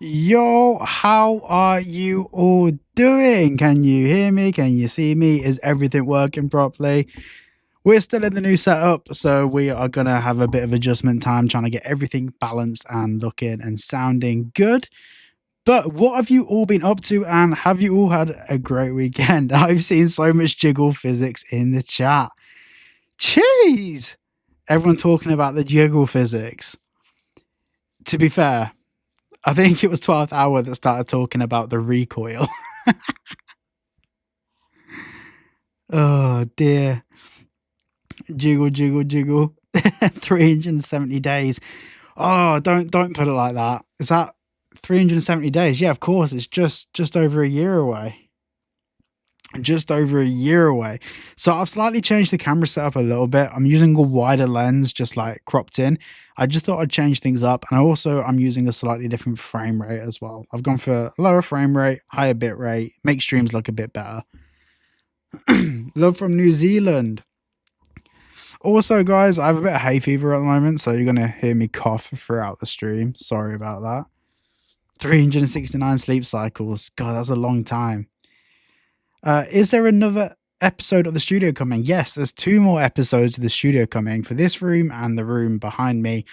Yo, how are you all doing? Can you hear me? Can you see me? Is everything working properly? We're still in the new setup, so we are going to have a bit of adjustment time trying to get everything balanced and looking and sounding good. But what have you all been up to, and have you all had a great weekend? I've seen so much jiggle physics in the chat. Jeez! Everyone talking about the jiggle physics. To be fair, I think it was 12th Hour that started talking about the recoil. Oh dear. Jiggle, jiggle, jiggle. 370 days. Oh, don't put it like that. Is that 370 days? Yeah, of course. It's just over a year away. Just over a year away. So I've slightly changed the camera setup a little bit. I'm using a wider lens, just like cropped in. I just thought I'd change things up. And also I'm using a slightly different frame rate as well. I've gone for a lower frame rate, higher bit rate, make streams look a bit better. Love from New Zealand. Also, guys, I have a bit of hay fever at the moment, so you're going to hear me cough throughout the stream. Sorry about that. 369 sleep cycles. God, that's a long time. Is there another episode of the studio coming? Yes, there's 2 more episodes of the studio coming for this room and the room behind me.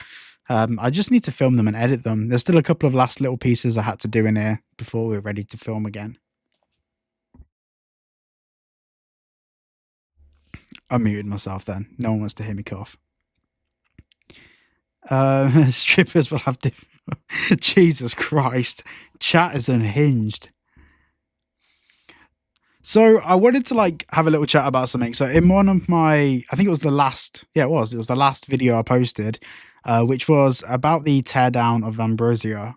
I just need to film them and edit them. There's still a couple of last little pieces I had to do in here before we're ready to film again. I muted myself then. No one wants to hear me cough. Strippers will have to. Jesus Christ. Chat is unhinged. So I wanted to like have a little chat about something. So in one of my, I think it was the last, it was the last video I posted, which was about the teardown of Ambrosia,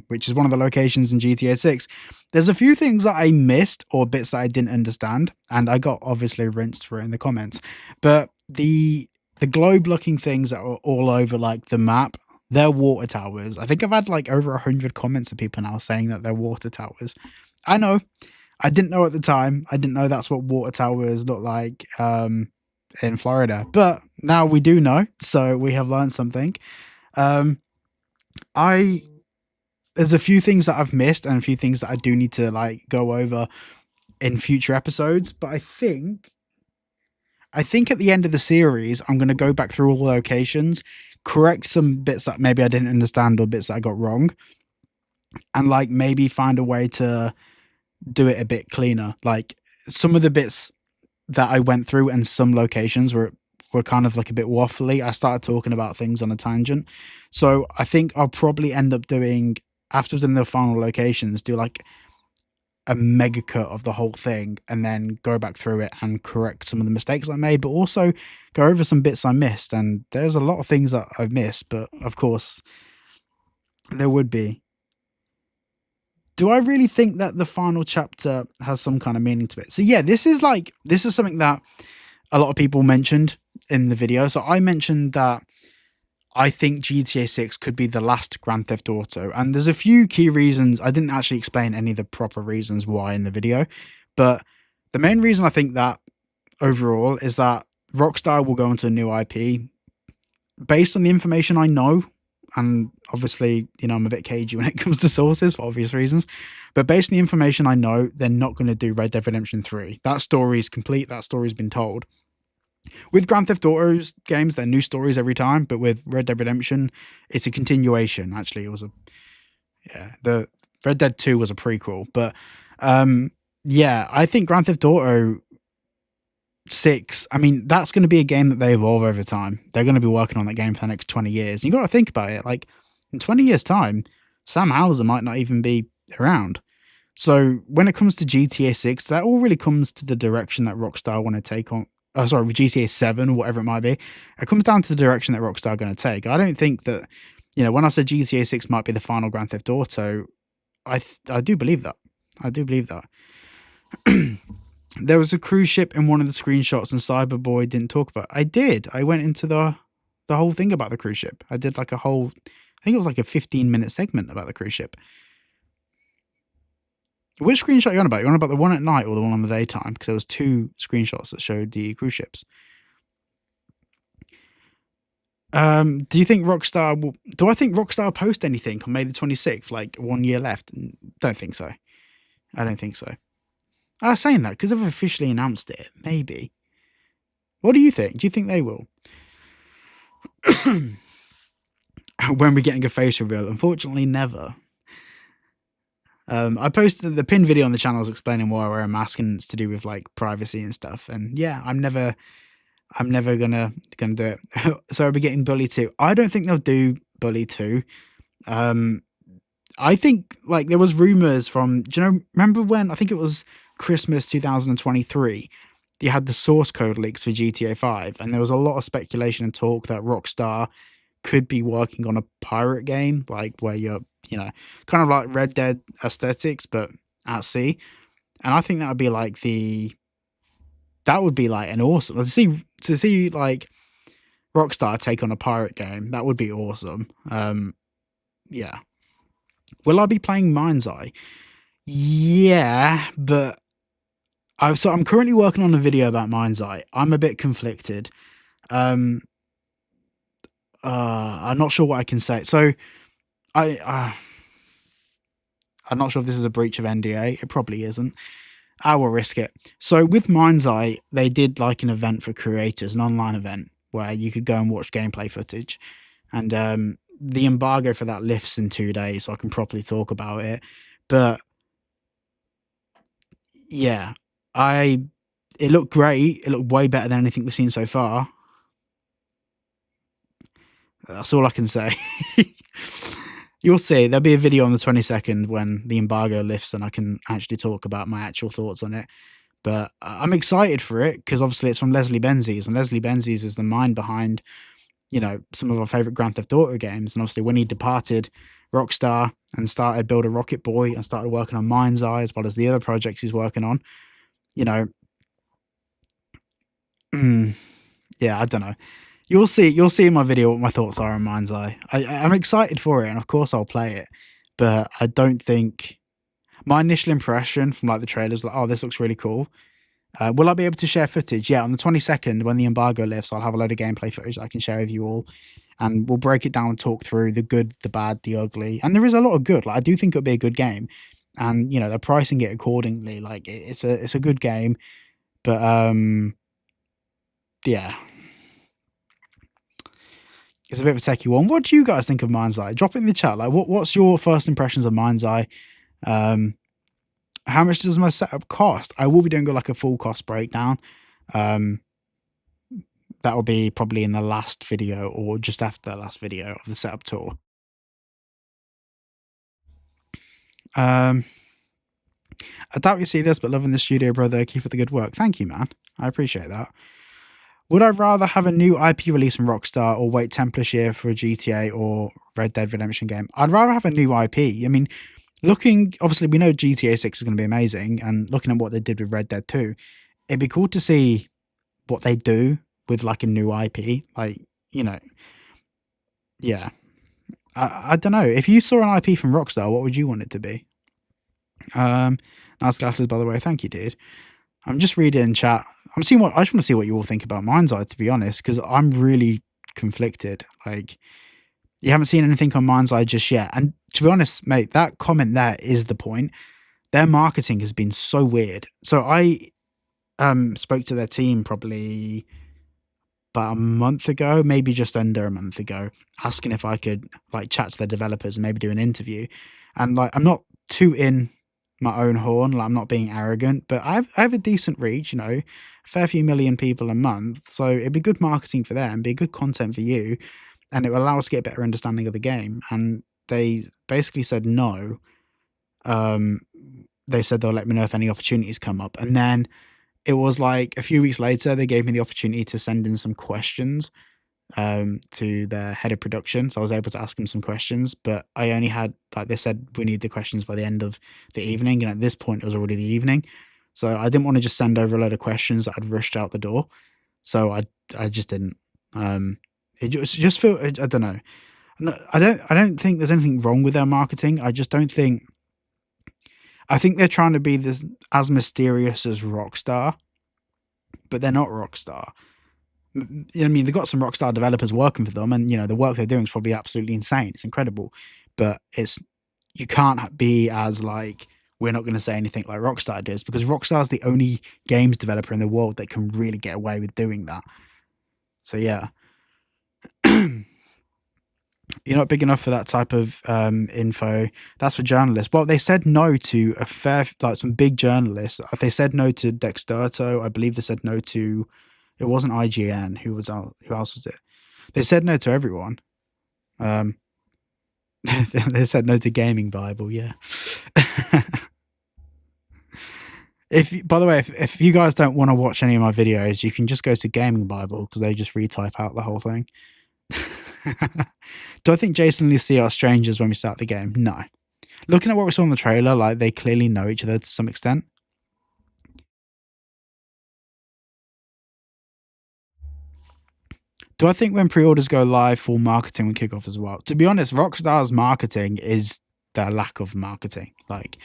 which is one of the locations in GTA 6. There's a few things that I missed or bits that I didn't understand, and I got obviously rinsed for it in the comments. But the globe looking things that are all over like the map, they're water towers. I think I've had like over 100 comments of people now saying that they're water towers. I know. I didn't know at the time. I didn't know that's what water towers look like in Florida, but now we do know. So we have learned something. There's a few things that I've missed and a few things that I do need to like go over in future episodes. But I think at the end of the series, I'm going to go back through all the locations, correct some bits that maybe I didn't understand or bits that I got wrong, and like maybe find a way to do it a bit cleaner. Like some of the bits that I went through and some locations were kind of like a bit waffly. I started talking about things on a tangent. So I think I'll probably end up doing, after doing the final locations, do like a mega cut of the whole thing and then go back through it and correct some of the mistakes I made, but also go over some bits I missed. And there's a lot of things that I've missed, but of course there would be. Do I really think that the final chapter has some kind of meaning to it? So yeah, this is something that a lot of people mentioned in the video. So I mentioned that I think GTA 6 could be the last Grand Theft Auto, and there's a few key reasons. I didn't actually explain any of the proper reasons why in the video, but the main reason I think that overall is that Rockstar will go into a new IP based on the information I know. And obviously, I'm a bit cagey when it comes to sources for obvious reasons. But based on the information I know, they're not going to do Red Dead Redemption 3. That story is complete. That story's been told. With Grand Theft Auto's games, they're new stories every time. But with Red Dead Redemption, it's a continuation. Actually, it was the Red Dead 2 was a prequel. But I think Grand Theft Auto 6, I mean, that's going to be a game that they evolve over time. They're going to be working on that game for the next 20 years. You got to think about it. Like, in 20 years' time, Sam Hauser might not even be around. So when it comes to GTA 6, that all really comes to the direction that Rockstar want to take on. GTA 7 or whatever it might be. It comes down to the direction that Rockstar are going to take. I don't think that, when I said GTA 6 might be the final Grand Theft Auto, I do believe that. I do believe that. There was a cruise ship in one of the screenshots and Cyberboy didn't talk about it. I did. I went into the whole thing about the cruise ship. I did like a whole, I think it was like a 15-minute segment about the cruise ship. Which screenshot are you on about? You're on about the one at night or the one on the daytime? Because there was 2 screenshots that showed the cruise ships. Do you think Rockstar will? Do I think Rockstar will post anything on May the 26th? Like 1 year left? Don't think so. I don't think so. Saying that because they've officially announced it, maybe. What do you think? Do you think they will? When we're getting a face reveal, unfortunately, never. I posted the pinned video on the channels explaining why I wear a mask and it's to do with like privacy and stuff. And yeah, I'm never gonna do it. So I'll be getting Bully 2. I don't think they'll do Bully 2. I think like there was rumors from. Do you know? Remember when I think it was Christmas 2023? You had the source code leaks for GTA 5, and there was a lot of speculation and talk that Rockstar could be working on a pirate game, like where you're, kind of like Red Dead aesthetics, but at sea. And I think that would be like an awesome to see like Rockstar take on a pirate game. That would be awesome. Yeah. Will I be playing Mind's Eye? Yeah, but I'm currently working on a video about Mind's Eye. I'm a bit conflicted. I'm not sure what I can say. So I'm not sure if this is a breach of NDA. It probably isn't. I will risk it. So with Mind's Eye, they did like an event for creators, an online event where you could go and watch gameplay footage. And the embargo for that lifts in 2 days, so I can properly talk about it. But yeah, it looked great. It looked way better than anything we've seen so far. That's all I can say. You'll see. There'll be a video on the 22nd when the embargo lifts and I can actually talk about my actual thoughts on it. But I'm excited for it because obviously it's from Leslie Benzies, and Leslie Benzies is the mind behind, some of our favorite Grand Theft Auto games. And obviously when he departed Rockstar and started building Rocket Boy and started working on Mind's Eye as well as the other projects he's working on, yeah, I don't know. You'll see in my video what my thoughts are on Mind's Eye. I'm excited for it, and of course I'll play it. But I don't think my initial impression from like the trailers, like, oh, this looks really cool. Will I be able to share footage? Yeah, on the 22nd, when the embargo lifts, I'll have a load of gameplay footage that I can share with you all, and we'll break it down and talk through the good, the bad, the ugly. And there is a lot of good. Like I do think it'll be a good game, and they're pricing it accordingly. Like it's a good game, but yeah. It's a bit of a techie one. What do you guys think of Mind's Eye? Drop it in the chat. Like, what's your first impressions of Mind's Eye? How much does my setup cost? I will be doing like a full cost breakdown. That will be probably in the last video or just after the last video of the setup tour. I doubt you see this, but loving the studio, brother. Keep up the good work. Thank you, man. I appreciate that. Would I rather have a new IP release from Rockstar or wait 10 plus year for a GTA or Red Dead Redemption game? I'd rather have a new IP. I mean, obviously we know GTA 6 is going to be amazing, and looking at what they did with Red Dead 2, it'd be cool to see what they do with like a new IP. Like, yeah. I don't know. If you saw an IP from Rockstar, what would you want it to be? Nice glasses, by the way. Thank you, dude. I'm just reading in chat. I just want to see what you all think about Mind's Eye, to be honest, because I'm really conflicted. Like, you haven't seen anything on Mind's Eye just yet. And to be honest, mate, that comment there is the point. Their marketing has been so weird. So I spoke to their team probably about a month ago, maybe just under a month ago, asking if I could like chat to their developers and maybe do an interview. And like, I'm not too in my own horn, like I'm not being arrogant, but I have a decent reach, a fair few million people a month, so it'd be good marketing for them, be good content for you, and it will allow us to get a better understanding of the game. And they basically said no. They said they'll let me know if any opportunities come up, and then it was like a few weeks later they gave me the opportunity to send in some questions to the head of production, so I was able to ask him some questions, but I only had, like, they said we need the questions by the end of the evening, and at this point it was already the evening, so I didn't want to just send over a load of questions that I'd rushed out the door, so I just didn't. It just feel, I don't know. I don't think there's anything wrong with their marketing. I just don't think. I think they're trying to be this as mysterious as Rockstar, but they're not Rockstar. I mean, they've got some Rockstar developers working for them, and the work they're doing is probably absolutely insane. It's incredible, but you can't be as like, we're not going to say anything like Rockstar does, because Rockstar is the only games developer in the world that can really get away with doing that. So yeah. You're not big enough for that type of info. That's for journalists. Well, they said no to like some big journalists. They said no to Dexerto. I believe they said no to. It wasn't IGN. Who else was it? They said no to everyone. Um, they said no to Gaming Bible. Yeah. By the way, if you guys don't want to watch any of my videos, you can just go to Gaming Bible, because they just retype out the whole thing. Do I think Jason and Lucy are strangers when we start the game? No. Looking at what we saw in the trailer, like, they clearly know each other to some extent. Do I think when pre-orders go live, full marketing will kick off as well? To be honest, Rockstar's marketing is their lack of marketing. Like,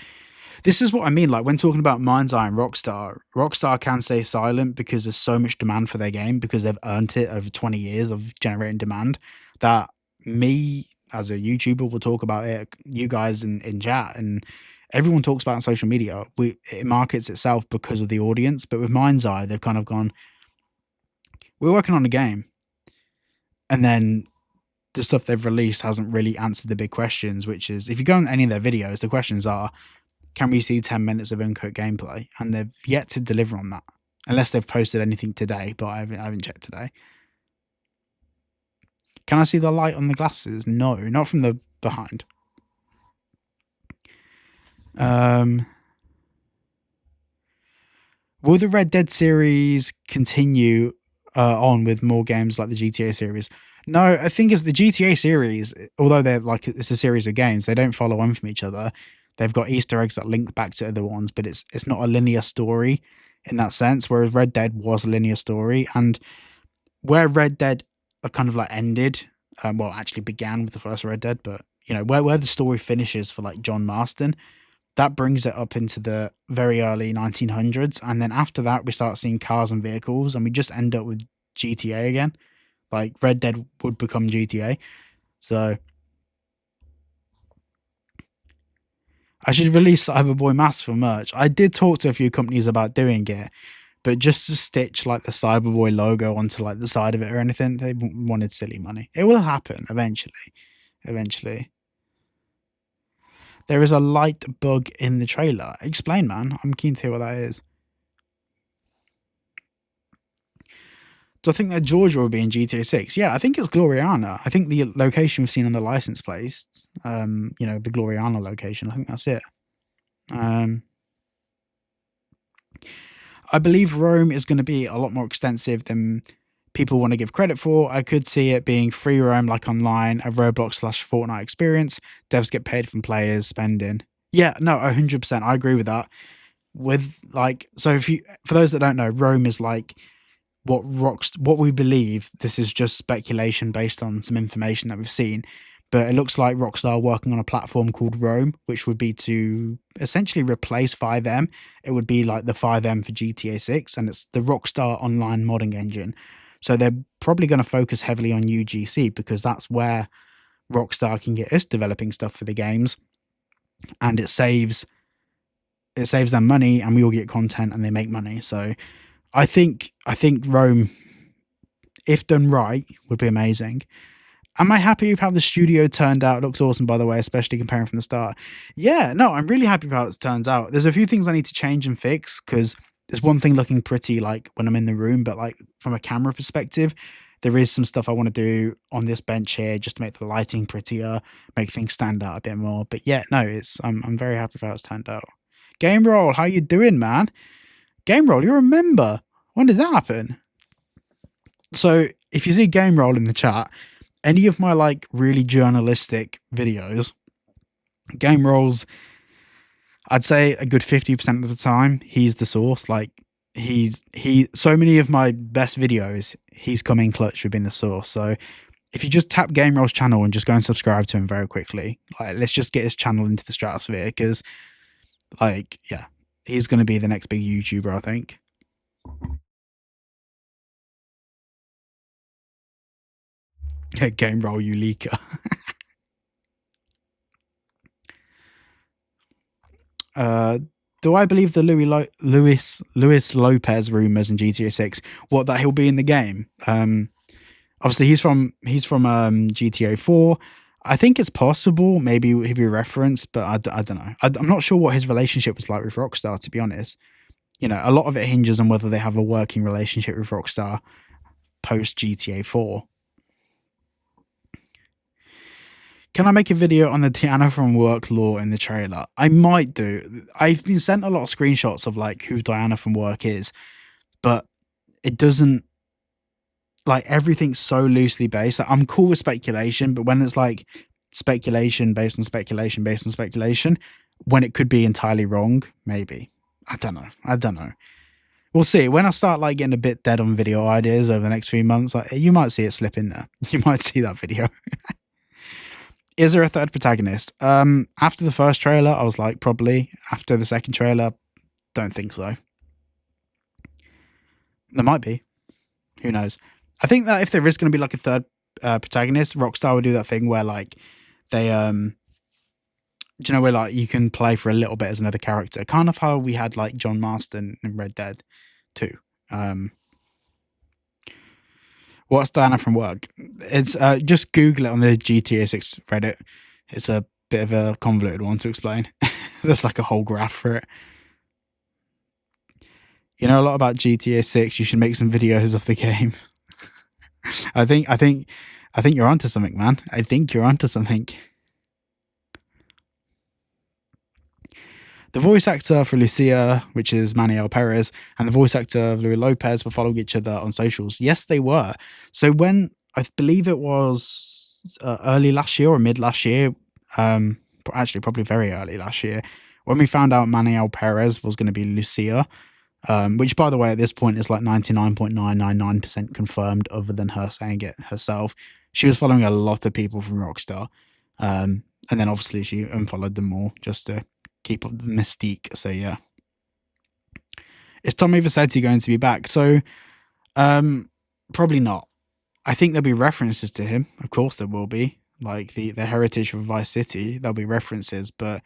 this is what I mean. Like, when talking about Mind's Eye and Rockstar can stay silent because there's so much demand for their game, because they've earned it over 20 years of generating demand, that me as a YouTuber will talk about it, you guys in chat, and everyone talks about it on social media. It markets itself because of the audience. But with Mind's Eye, they've kind of gone, we're working on a game, and then the stuff they've released hasn't really answered the big questions, which is, if you go on any of their videos, the questions are, can we see 10 minutes of uncut gameplay? And they've yet to deliver on that, unless they've posted anything today, but I haven't checked today. Can I see the light on the glasses? No, not from the behind. Will the Red Dead series continue on with more games like the GTA series? No, I think it's the GTA series, although they're like, it's a series of games, they don't follow on from each other. They've got Easter eggs that link back to other ones, but it's not a linear story in that sense, whereas Red Dead was a linear story. And where Red Dead kind of like ended, well, actually began with the first Red Dead, but where the story finishes for like John Marston, that brings it up into the very early 1900s, and then after that we start seeing cars and vehicles, and we just end up with GTA again. Like, Red Dead would become GTA. So I should release Cyberboy masks for merch. I did talk to a few companies about doing it, but just to stitch like the Cyberboy logo onto like the side of it or anything, they wanted silly money. It will happen eventually. There is a light bug in the trailer. Explain, man. I'm keen to hear what that is. Do I think that Georgia will be in GTA 6? Yeah, I think it's Gloriana. I think the location we've seen on the license plates, the Gloriana location, I think that's it. I believe Rome is going to be a lot more extensive than people want to give credit for. I could see it being free roam, like online, a Roblox/Fortnite experience. Devs get paid from players spending. Yeah, no, 100%. I agree with that. With like, so for those that don't know, Rome is like what we believe. This is just speculation based on some information that we've seen, but it looks like Rockstar working on a platform called Rome, which would be to essentially replace FiveM. It would be like the FiveM for GTA 6, and it's the Rockstar online modding engine. So they're probably going to focus heavily on UGC, because that's where Rockstar can get us developing stuff for the games, and it saves them money, and we all get content and they make money. So I think Rome, if done right, would be amazing. Am I happy with how the studio turned out? It looks awesome, by the way, especially comparing from the start. Yeah, no, I'm really happy with how it turns out. There's a few things I need to change and fix, because there's one thing looking pretty like when I'm in the room, but like from a camera perspective, there is some stuff I want to do on this bench here just to make the lighting prettier, make things stand out a bit more. But yeah, no, I'm very happy with how it's turned out. Game Roll, how you doing, man? Game Roll, you remember? When did that happen? So if you see Game Roll in the chat, any of my like really journalistic videos, Game Roll's, I'd say a good 50% of the time, he's the source. Like, so many of my best videos, he's come in clutch with being the source. So if you just tap Game Roll's channel and just go and subscribe to him very quickly, like, let's just get his channel into the stratosphere, because like, yeah, he's going to be the next big YouTuber, I think. Game roll, you leaker. Uh, do I believe the Luis Lopez rumors in GTA 6? What, that he'll be in the game? Obviously he's from GTA 4. I think it's possible. Maybe he'll be referenced, but I don't know. I'm not sure what his relationship was like with Rockstar, to be honest. You know, a lot of it hinges on whether they have a working relationship with Rockstar post GTA 4. Can I make a video on the Tiana from Work lore in the trailer? I might do. I've been sent a lot of screenshots of like who Diana from Work is, but it doesn't, like, everything's so loosely based. Like, I'm cool with speculation, but when it's like speculation based on speculation based on speculation, when it could be entirely wrong, maybe. I don't know. We'll see. When I start like getting a bit dead on video ideas over the next few months, like, you might see it slip in there. You might see that video. Is there a third protagonist? After the first trailer, I was like, probably. After the second trailer, don't think so. There might be. Who knows? I think that if there is going to be like a third protagonist, Rockstar would do that thing where like they do you know, where like you can play for a little bit as another character, kind of how we had like John Marston in Red Dead 2. What's Diana from Work? It's just Google it on the GTA 6 Reddit. It's a bit of a convoluted one to explain. There's like a whole graph for it. You know a lot about GTA 6. You should make some videos of the game. I think you're onto something, man. I think you're onto something. The voice actor for Lucia, which is Manuel Perez, and the voice actor of Louis Lopez were following each other on socials. Yes, they were. So when, I believe it was early last year or mid last year, actually probably very early last year, when we found out Manuel Perez was going to be Lucia, which, by the way, at this point is like 99.999% confirmed, other than her saying it herself. She was following a lot of people from Rockstar. And then obviously she unfollowed them all just to keep up the mystique. So yeah. Is Tommy Vercetti going to be back? So probably not. I think there'll be references to him. Of course there will be. Like the heritage of Vice City, there'll be references, but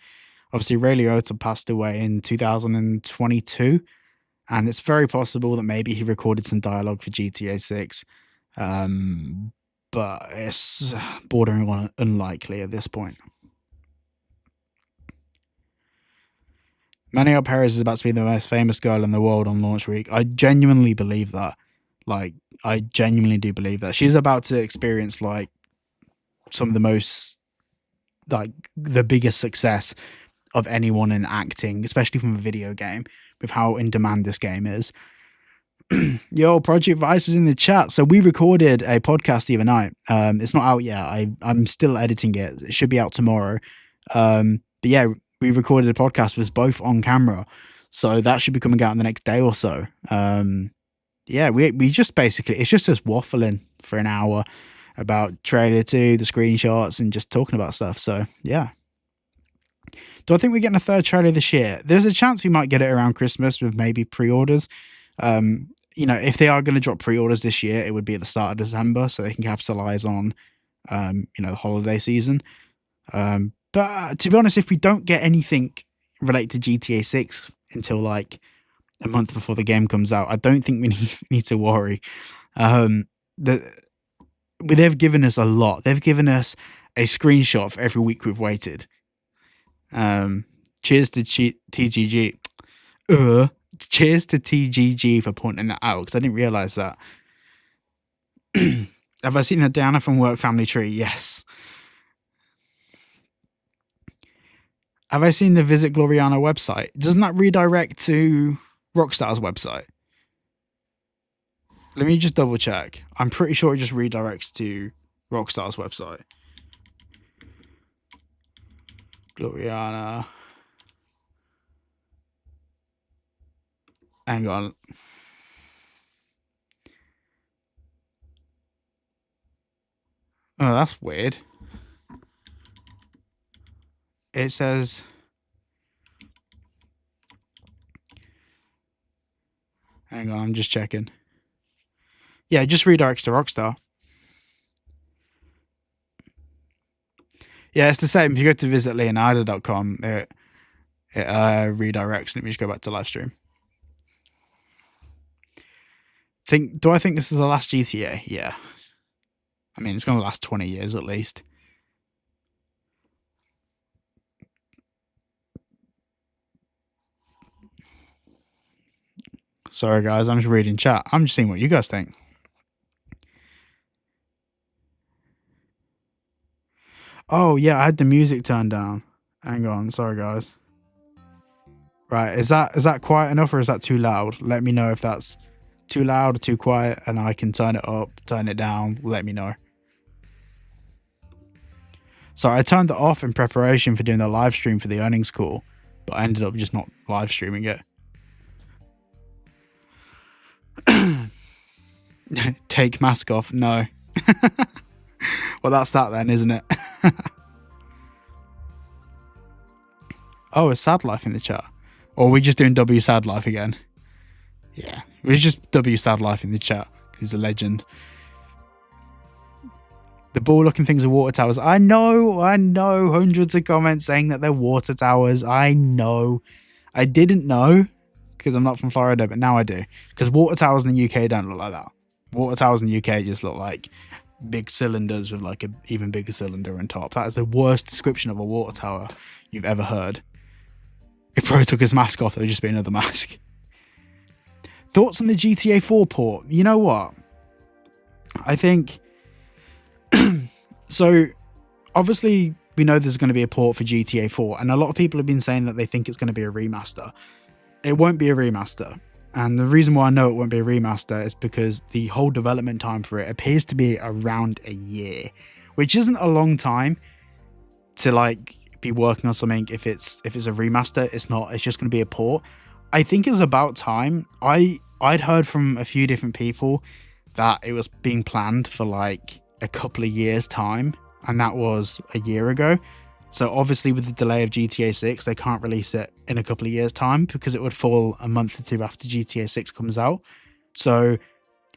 obviously Ray Liotta passed away in 2022, and it's very possible that maybe he recorded some dialogue for GTA 6. But it's bordering on unlikely at this point. Manuel Perez is about to be the most famous girl in the world on launch week. I genuinely believe that. Like, I genuinely do believe that. She's about to experience, like, some of the most, like, the biggest success of anyone in acting, especially from a video game, with how in demand this game is. Yo, Project Vice is in the chat. So we recorded a podcast the other night. It's not out yet. I'm still editing it. It should be out tomorrow. But yeah, we recorded a podcast with both on camera, so that should be coming out in the next day or so. Yeah, we just basically, it's just us waffling for an hour about trailer 2, the screenshots, and just talking about stuff. So yeah. Do I think we're getting a third trailer this year? There's a chance we might get it around Christmas with maybe pre-orders. You know, if they are going to drop pre-orders this year, it would be at the start of December, so they can capitalize on, you know, the holiday season. But to be honest, if we don't get anything related to GTA 6 until like a month before the game comes out, I don't think we need to worry. They've given us a lot. They've given us a screenshot for every week we've waited. Cheers to TGG. Cheers to TGG for pointing that out, because I didn't realize that. Have I seen the Diana from Work family tree? Yes. Have I seen the Visit Gloriana website? Doesn't that redirect to Rockstar's website? Let me just double check. I'm pretty sure it just redirects to Rockstar's website. Gloriana. Hang on. Oh, that's weird. It says... Hang on, I'm just checking. Yeah, it just redirects to Rockstar. Yeah, it's the same. If you go to visit Leonardo.com, it redirects. Let me just go back to live stream. Do I think this is the last GTA? Yeah. I mean, it's going to last 20 years at least. Sorry, guys. I'm just reading chat. I'm just seeing what you guys think. Oh, yeah. I had the music turned down. Hang on. Sorry, guys. Right. Is that quiet enough or is that too loud? Let me know if that's too loud or too quiet and I can turn it up, turn it down. Let me know. So I turned it off in preparation for doing the live stream for the earnings call, but I ended up just not live streaming it. Take mask off. No. Well, that's that then, isn't it? Oh, it's Sad Life in the chat. Or are we just doing W Sad Life again? Yeah, we're just W Sad Life in the chat. He's a legend. The ball-looking things are water towers. I know. Hundreds of comments saying that they're water towers. I know. I didn't know because I'm not from Florida, but now I do. Because water towers in the UK don't look like that. Water towers in the UK just look like big cylinders with like an even bigger cylinder on top. That is the worst description of a water tower you've ever heard. If Pro took his mask off, it would just be another mask. Thoughts on the GTA 4 port? You know what? I think... So, obviously, we know there's going to be a port for GTA 4, and a lot of people have been saying that they think it's going to be a remaster. It won't be a remaster. And the reason why I know it won't be a remaster is because the whole development time for it appears to be around a year, which isn't a long time to like be working on something. If it's a remaster, it's not. It's just going to be a port. I think it's about time. I'd heard from a few different people that it was being planned for like a couple of years time, and that was a year ago. So obviously with the delay of GTA 6, they can't release it in a couple of years time because it would fall a month or two after GTA 6 comes out. So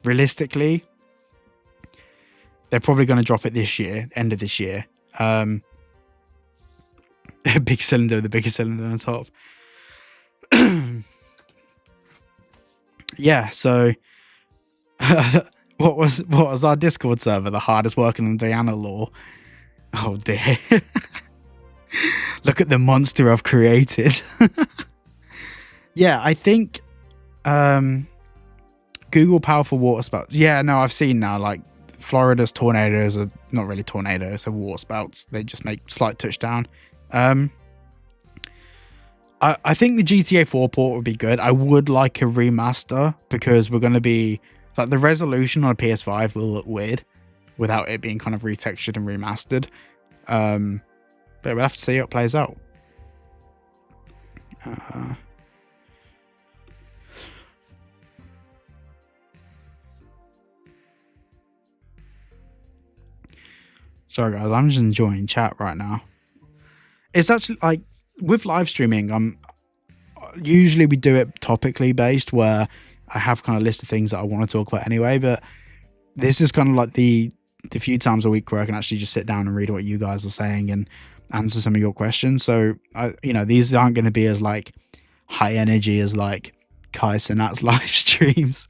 realistically, they're probably going to drop it this year, end of this year. A big cylinder, the biggest cylinder on top. Yeah, so what was our Discord server the hardest working on Diana Law? Oh dear. Look at the monster I've created. Yeah, I think Google powerful water spouts. Yeah, no, I've seen now like Florida's tornadoes are not really tornadoes, they're water spouts. They just make slight touchdown. I think the GTA 4 port would be good. I would like a remaster because we're going to be like the resolution on a PS5 will look weird without it being kind of retextured and remastered. But we'll have to see how it plays out. Sorry guys, I'm just enjoying chat right now. It's actually like with live streaming, usually we do it topically based where I have kind of a list of things that I want to talk about anyway, but this is kind of like the few times a week where I can actually just sit down and read what you guys are saying and answer some of your questions. So these aren't going to be as like high energy as like Kai Sinat's live streams.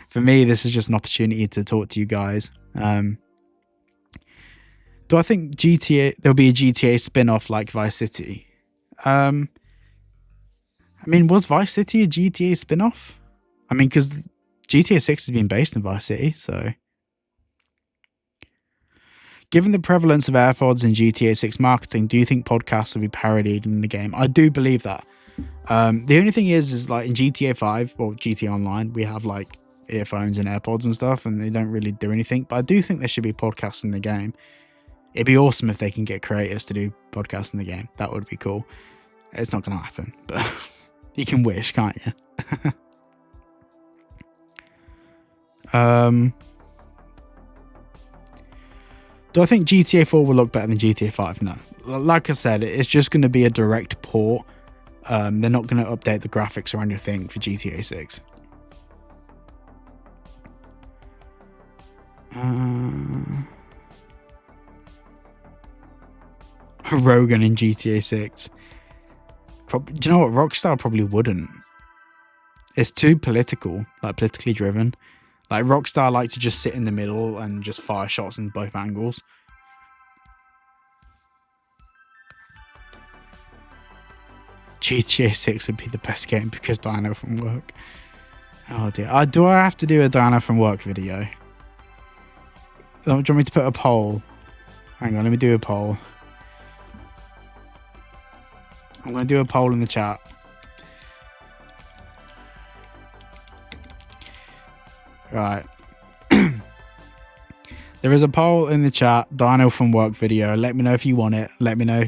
For me, this is just an opportunity to talk to you guys. Do I think there'll be a GTA spin-off like Vice City? I mean, was Vice City a GTA spin-off? I mean, because GTA 6 has been based in Vice City, so... Given the prevalence of AirPods in GTA 6 marketing, do you think podcasts will be parodied in the game? I do believe that. The only thing is like in GTA 5 or GTA Online, we have like earphones and AirPods and stuff, and they don't really do anything. But I do think there should be podcasts in the game. It'd be awesome if they can get creators to do podcasts in the game. That would be cool. It's not going to happen, but you can wish, can't you? Do I think GTA 4 will look better than GTA 5? No. Like I said, it's just going to be a direct port. They're not going to update the graphics or anything for GTA 6. Rogan in GTA 6. Do you know what? Rockstar probably wouldn't. It's too political, like politically driven. Like Rockstar like to just sit in the middle and just fire shots in both angles. GTA 6 would be the best game because Dino from work. Oh dear. Do I have to do a Dino from work video? Do you want me to put a poll? Hang on, let me do a poll. I'm going to do a poll in the chat. Right. There is a poll in the chat. Dino from work video. Let me know if you want it. Let me know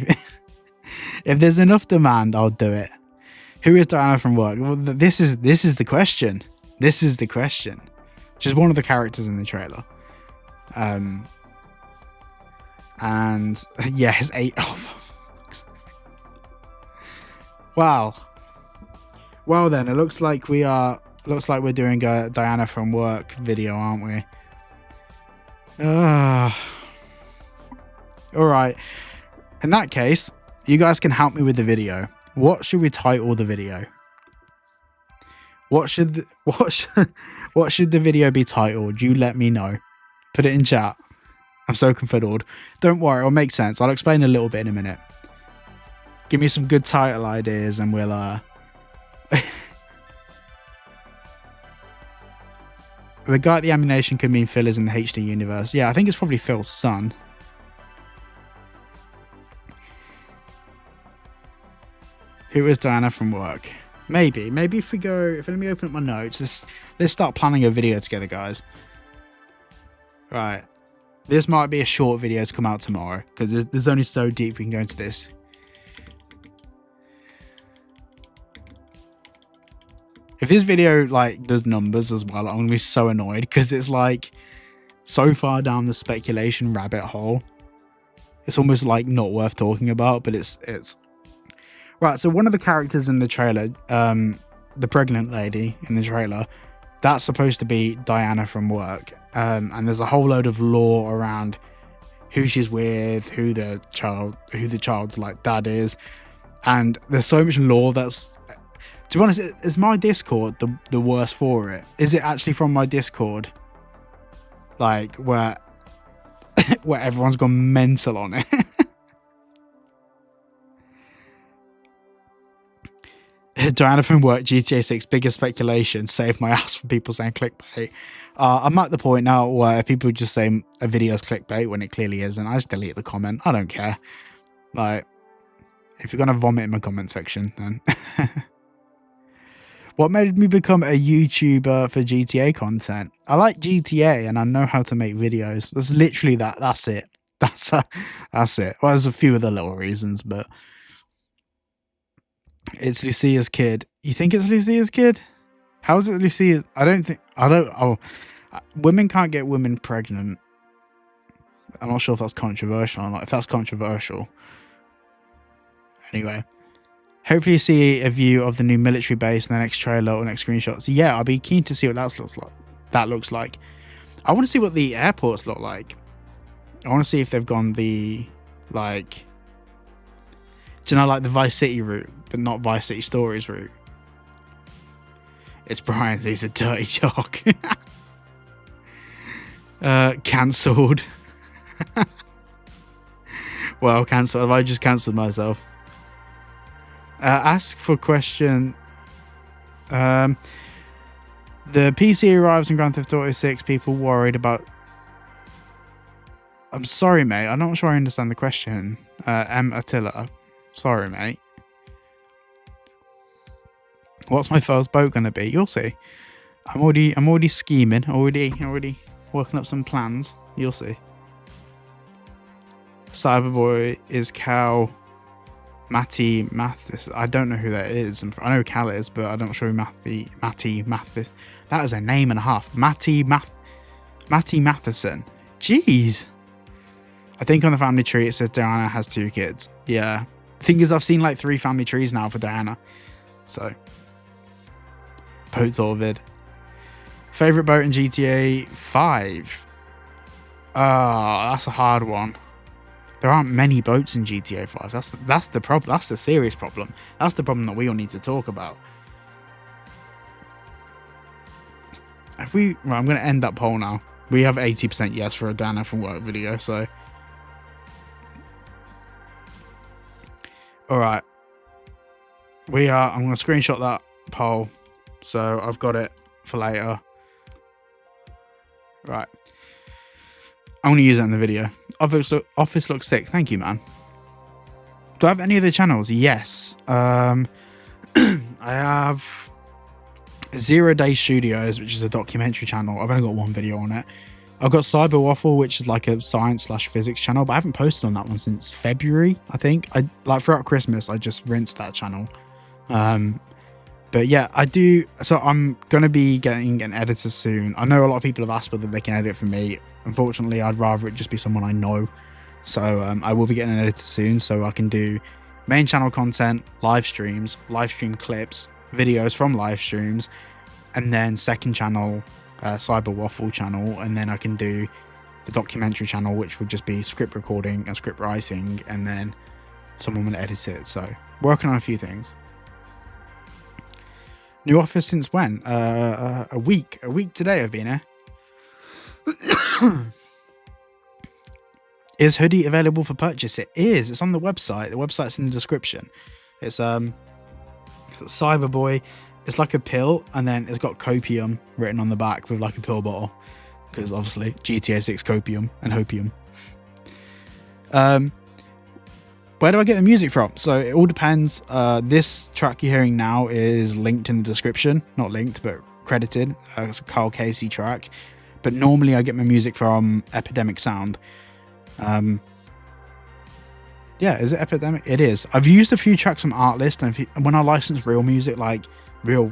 if there's enough demand. I'll do it. Who is Dino from work? Well, this is the question. This is the question. She's one of the characters in the trailer. And yes, 8. Oh, wow. Well then, it looks like we're doing a Diana from work video, aren't we? All right. In that case, you guys can help me with the video. What should we title the video? What should the video be titled? You let me know. Put it in chat. I'm so confuddled. Don't worry, it'll make sense. I'll explain a little bit in a minute. Give me some good title ideas and we'll the guy at the ammunition could mean Phil is in the HD universe. Yeah, I think it's probably Phil's son. Who is Diana from work? Maybe if let me open up my notes. Let's start planning a video together, guys. Right. This might be a short video to come out tomorrow because there's only so deep we can go into this. If this video like does numbers as well, I'm gonna be so annoyed because it's like so far down the speculation rabbit hole. It's almost like not worth talking about, but it's right. So one of the characters in the trailer, the pregnant lady in the trailer, that's supposed to be Diana from work. And there's a whole load of lore around who she's with, who the child's like dad is, and there's so much lore that's. To be honest, is my Discord the worst for it? Is it actually from my Discord? Like, where everyone's gone mental on it? Diana from work, GTA 6, biggest speculation, save my ass from people saying clickbait. I'm at the point now where people just say a video's clickbait when it clearly isn't. I just delete the comment. I don't care. Like, if you're going to vomit in my comment section, then... What made me become a YouTuber for GTA content? I like GTA and I know how to make videos. That's literally that. That's it. That's it. Well, there's a few other little reasons, but it's Lucia's kid. You think it's Lucia's kid? How is it Lucia's? Oh, women can't get women pregnant. I'm not sure if that's controversial or not. If that's controversial. Anyway. Hopefully you see a view of the new military base in the next trailer or next screenshots. Yeah, I'll be keen to see what that looks like. I want to see what the airports look like. I want to see if they've gone the, like... Do you know, like the Vice City route, but not Vice City Stories route? It's Brian's, he's a dirty jock. Cancelled. Well, cancelled. Have I just cancelled myself? Ask for question. The PC arrives in Grand Theft Auto 6. People worried about... I'm sorry, mate. I'm not sure I understand the question. M. Attila. Sorry, mate. What's my first boat going to be? You'll see. I'm already scheming. Already working up some plans. You'll see. Cyberboy is Cal... Matty Mathis. I don't know who that is. I know who Cal is, but I'm not sure who Matty Mathis. That is a name and a half. Matty Matheson. Jeez. I think on the family tree it says Diana has 2 kids. Yeah. The thing is, I've seen like 3 family trees now for Diana. So. Boats Orvid. Favorite boat in GTA 5? That's a hard one. There aren't many boats in GTA 5. That's the problem. That's the serious problem. That's the problem that we all need to talk about. Right, I'm going to end that poll now. We have 80% yes for a Dana from work video, so. Alright. I'm going to screenshot that poll. So I've got it for later. Right. I'm going to use it in the video. Office looks sick. Thank you, man. Do I have any other channels? Yes. I have 0 Day Studios, which is a documentary channel. I've only got one video on it. I've got Cyber Waffle, which is like a science/physics channel, but I haven't posted on that one since February, I think. Throughout Christmas, I just rinsed that channel. But yeah, I do. So I'm going to be getting an editor soon. I know a lot of people have asked whether they can edit for me. Unfortunately, I'd rather it just be someone I know. So I will be getting an editor soon, so I can do main channel content, live streams, live stream clips, videos from live streams, and then second channel, Cyber Waffle channel, and then I can do the documentary channel, which would just be script recording and script writing, and then someone will edit it. So working on a few things. New office since when? A week today I've been here. Is hoodie available for purchase? It is. It's on the website. The website's in the description. It's Cyberboy. It's like a pill, and then it's got copium written on the back with like a pill bottle, because obviously GTA 6 copium and hopium. Where do I get the music from? So it all depends. This track you're hearing now is linked in the description. Not linked, but credited. It's a Carl Casey track. But normally I get my music from Epidemic Sound. Yeah, is it Epidemic? It is. I've used a few tracks from Artlist, and when I license real music, real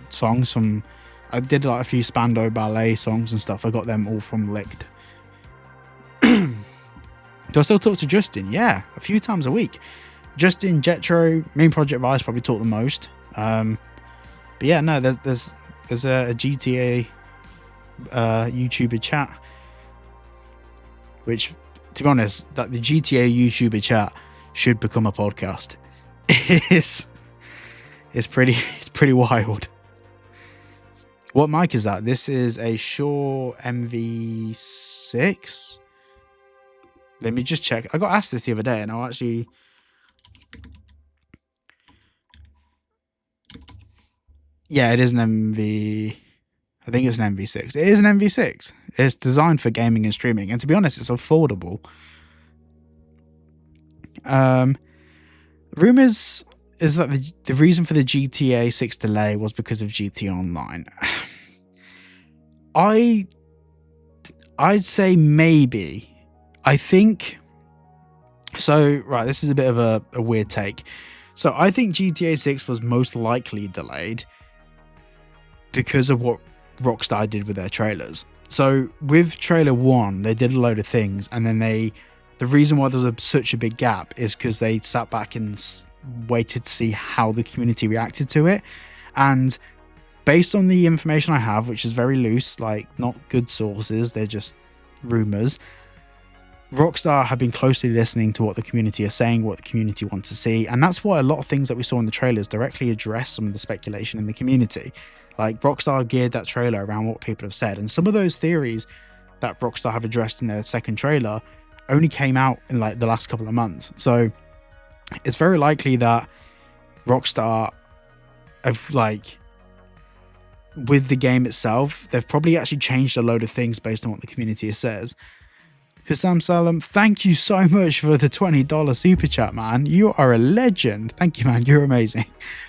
songs from, I did like a few Spando Ballet songs and stuff. I got them all from Licked. Do I still talk to Justin? Yeah, a few times a week. Justin, Jetro, Main Project Vice probably talk the most. But yeah, no, there's a GTA YouTuber chat, which, to be honest, that the GTA YouTuber chat should become a podcast. It's pretty wild. What mic is that? This is a Shure MV6. Let me just check. I got asked this the other day, and I'll actually. Yeah, it is an MV. I think it's an MV6. It is an MV6. It's designed for gaming and streaming, and to be honest, it's affordable. Rumors is that the reason for the GTA 6 delay was because of GTA Online. I'd say maybe. I think so. Right, this is a bit of a weird take. So I think GTA 6 was most likely delayed because of what Rockstar did with their trailers. So with trailer 1, they did a load of things, and then the reason why there was such a big gap is because they sat back and waited to see how the community reacted to it. And based on the information I have, which is very loose, not good sources, they're just rumors, Rockstar have been closely listening to what the community are saying, what the community wants to see, and that's why a lot of things that we saw in the trailers directly address some of the speculation in the community. Rockstar geared that trailer around what people have said, and some of those theories that Rockstar have addressed in their second trailer only came out in the last couple of months. So it's very likely that Rockstar have with the game itself, they've probably actually changed a load of things based on what the community says. Hussam Salam, thank you so much for the $20 super chat, man. You are a legend. Thank you, man. You're amazing.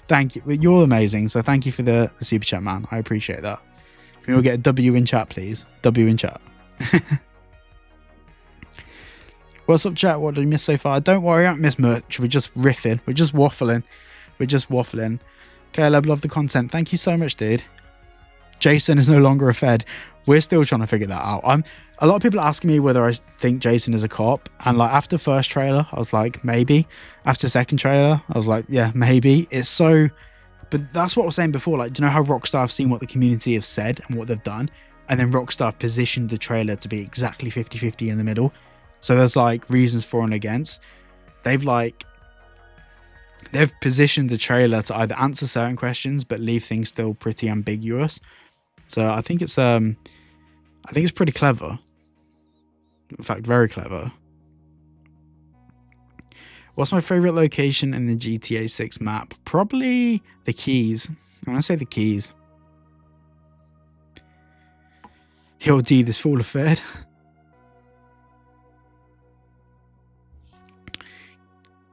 Thank you. You're amazing. So thank you for the super chat, man. I appreciate that. Can we all get a W in chat, please? W in chat. What's up, chat? What did we miss so far? Don't worry, I don't miss much. We're just riffing. We're just waffling. Okay, level of the content. Thank you so much, dude. Jason is no longer a Fed. We're still trying to figure that out. A lot of people are asking me whether I think Jason is a cop, and after first trailer I was like, maybe. After second trailer I was like, yeah, maybe. It's so, but that's what I was saying before. Do you know how Rockstar have seen what the community have said and what they've done, and then Rockstar have positioned the trailer to be exactly 50-50 in the middle. So there's like reasons for and against. They've positioned the trailer to either answer certain questions but leave things still pretty ambiguous. So I think it's pretty clever. In fact, very clever. What's my favorite location in the GTA 6 map? Probably the Keys. I want to say the Keys. Yo, D, this fool of fed.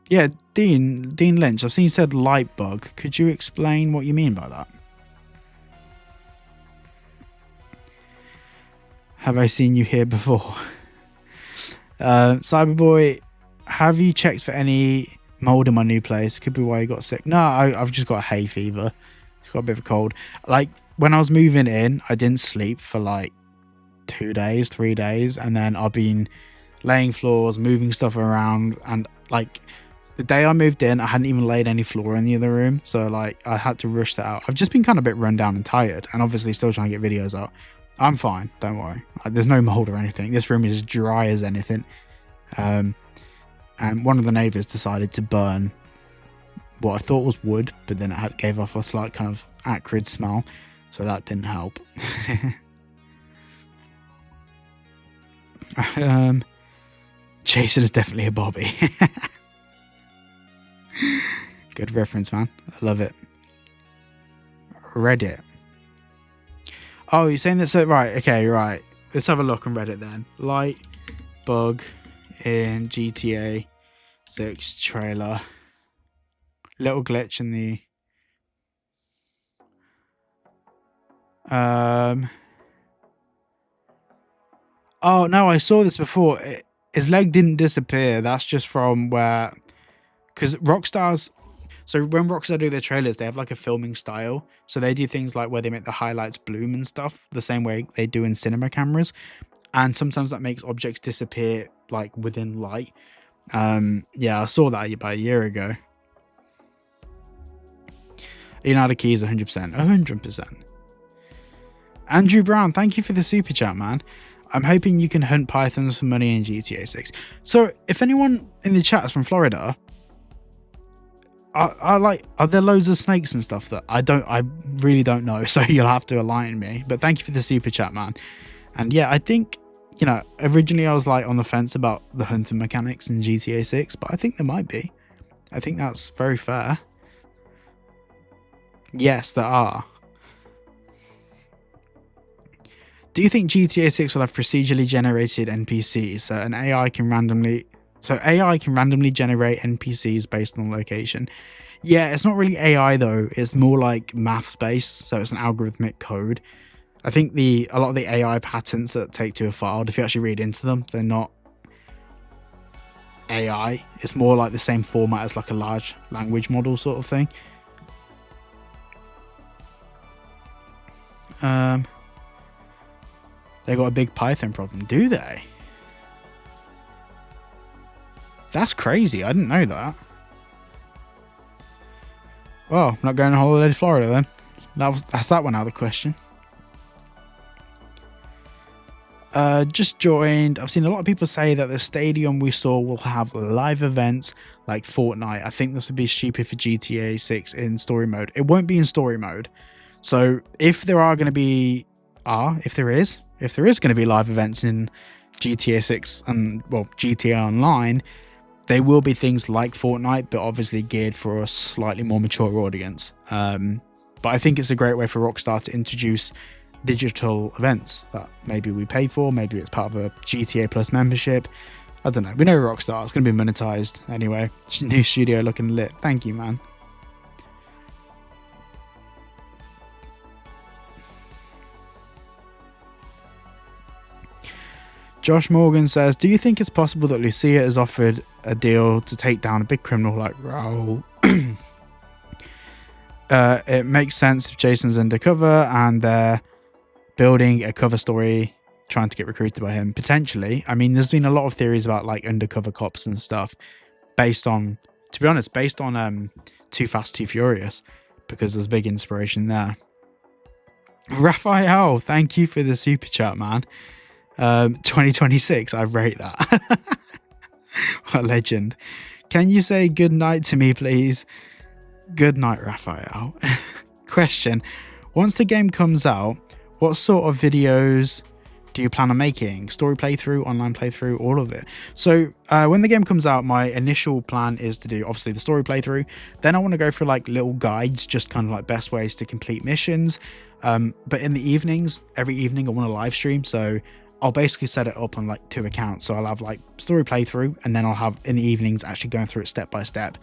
Yeah, Dean Lynch, I've seen you said light bug. Could you explain what you mean by that? Have I seen you here before? Cyberboy, have you checked for any mold in my new place? Could be why you got sick. No, I've just got a hay fever. Just got a bit of a cold. Like, when I was moving in, I didn't sleep for like 2 days, 3 days. And then I've been laying floors, moving stuff around. And like, the day I moved in, I hadn't even laid any floor in the other room. So like, I had to rush that out. I've just been kind of a bit run down and tired. And obviously still trying to get videos out. I'm fine, don't worry. There's no mold or anything. This room is as dry as anything. And one of the neighbours decided to burn what I thought was wood, but then it gave off a slight kind of acrid smell, so that didn't help. Jason is definitely a Bobby. Good reference, man. I love it. Reddit. Oh, you're saying that's it? Right, okay, right. Let's have a look on Reddit then. Light bug in GTA 6 trailer. Little glitch in the... Oh, no, I saw this before. His leg didn't disappear. That's just from where... Because Rockstar's... So when Rockstar do their trailers, they have like a filming style. So they do things like where they make the highlights bloom and stuff, the same way they do in cinema cameras. And sometimes that makes objects disappear like within light. Yeah, I saw that about a year ago. Leonardo Keys, 100%. 100%. Andrew Brown, thank you for the super chat, man. I'm hoping you can hunt pythons for money in GTA 6. So if anyone in the chat is from Florida... are there loads of snakes and stuff that I really don't know, so you'll have to enlighten me. But thank you for the super chat, man. And yeah, I think, you know, originally I was like on the fence about the hunting mechanics in GTA 6, but I think there might be. I think that's very fair. Yes, there are. Do you think GTA 6 will have procedurally generated NPCs? So AI can randomly generate NPCs based on location. Yeah, it's not really AI though. It's more like maths based. So it's an algorithmic code. I think a lot of the AI patterns that take to a file, if you actually read into them, they're not AI. It's more like the same format as like a large language model sort of thing. They got a big Python problem, do they? That's crazy. I didn't know that. Well, I'm not going on holiday to Florida then. That's that one out of the question. Just joined. I've seen a lot of people say that the stadium we saw will have live events like Fortnite. I think this would be stupid for GTA 6 in story mode. It won't be in story mode. So if there are going to be, if there is going to be live events in GTA 6 and well GTA Online, they will be things like Fortnite, but obviously geared for a slightly more mature audience. But I think it's a great way for Rockstar to introduce digital events that maybe we pay for. Maybe it's part of a GTA Plus membership. I don't know. We know Rockstar. It's going to be monetized anyway. New studio looking lit. Thank you, man. Josh Morgan says, do you think it's possible that Lucia has offered a deal to take down a big criminal like Raul? It makes sense if Jason's undercover and they're building a cover story trying to get recruited by him. Potentially. I mean, there's been a lot of theories about like undercover cops and stuff based on Too Fast, Too Furious, because there's big inspiration there. Raphael, thank you for the super chat, man. 2026, I rate that. What a legend. Can you say good night to me, please? Good night, Raphael. Question. Once the game comes out, what sort of videos do you plan on making? Story playthrough, online playthrough, all of it. So when the game comes out, my initial plan is to do obviously the story playthrough. Then I want to go through like little guides, just kind of like best ways to complete missions. But in the evenings, every evening I want to live stream. So I'll basically set it up on like 2 accounts. So I'll have like story playthrough, and then I'll have in the evenings actually going through it step by step.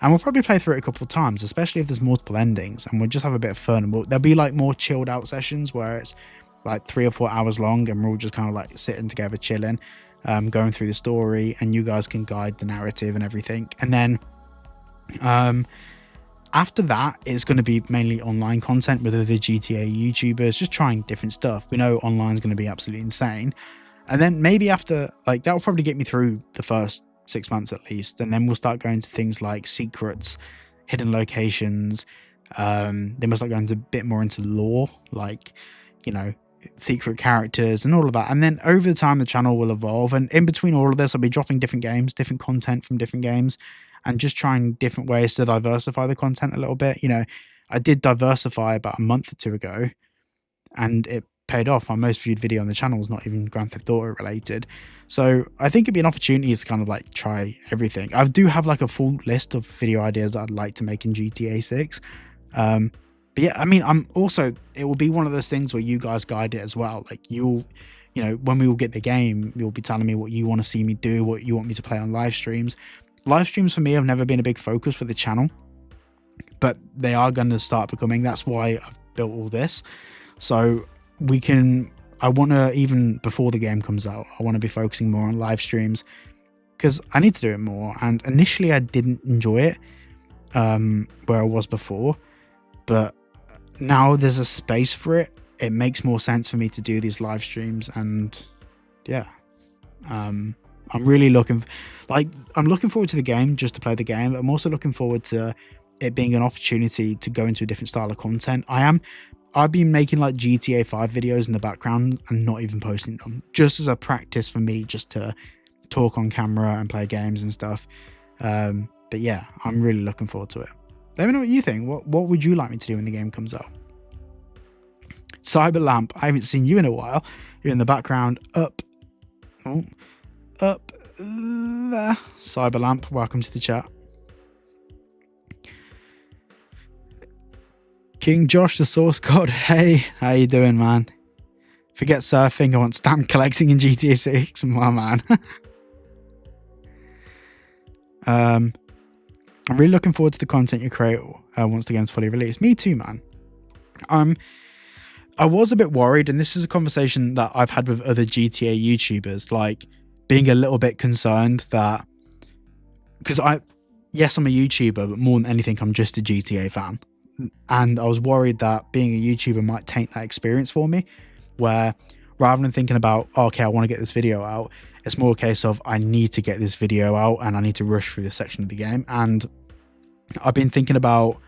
And we'll probably play through it a couple of times, especially if there's multiple endings, and we'll just have a bit of fun. And there'll be like more chilled out sessions where it's like 3 or 4 hours long, and we're all just kind of like sitting together, chilling, going through the story, and you guys can guide the narrative and everything. And then after that, it's going to be mainly online content with other GTA YouTubers, just trying different stuff. We know online is going to be absolutely insane. And then maybe after, like, that will probably get me through the first 6 months at least, and then we'll start going to things like secrets, hidden locations. Then we'll start going to a bit more into lore, like, you know, secret characters and all of that. And then over the time the channel will evolve, and in between all of this I'll be dropping different games, different content from different games, and just trying different ways to diversify the content a little bit. You know, I did diversify about a month or two ago, and it paid off. My most viewed video on the channel is not even Grand Theft Auto related. So I think it'd be an opportunity to kind of like try everything. I do have like a full list of video ideas that I'd like to make in GTA 6. But yeah, I mean, I'm also, it will be one of those things where you guys guide it as well. Like you know, when we will get the game, you'll be telling me what you want to see me do, what you want me to play on live streams. Live streams for me have never been a big focus for the channel, but they are going to start becoming. That's why I've built all this. So I want to, even before the game comes out, I want to be focusing more on live streams because I need to do it more. And initially I didn't enjoy it where I was before, but now there's a space for it. It makes more sense for me to do these live streams. And yeah, I'm really looking forward to the game, just to play the game. But I'm also looking forward to it being an opportunity to go into a different style of content. I've been making like GTA 5 videos in the background and not even posting them, just as a practice for me, just to talk on camera and play games and stuff. But yeah, I'm really looking forward to it. Let me know what you think. What would you like me to do when the game comes out? Cyberlamp, I haven't seen you in a while. You're in the background. Up there. Cyberlamp, welcome to the chat. King Josh, the source god. Hey, how you doing, man? Forget surfing. I want stamp collecting in GTA 6. My man. I'm really looking forward to the content you create once the game's fully released. Me too, man. I was a bit worried, and this is a conversation that I've had with other GTA YouTubers, like being a little bit concerned that, because yes, I'm a YouTuber, but more than anything, I'm just a GTA fan. And I was worried that being a YouTuber might taint that experience for me, where rather than thinking about, oh, okay, I want to get this video out, it's more a case of I need to get this video out and I need to rush through this section of the game. And I've been thinking about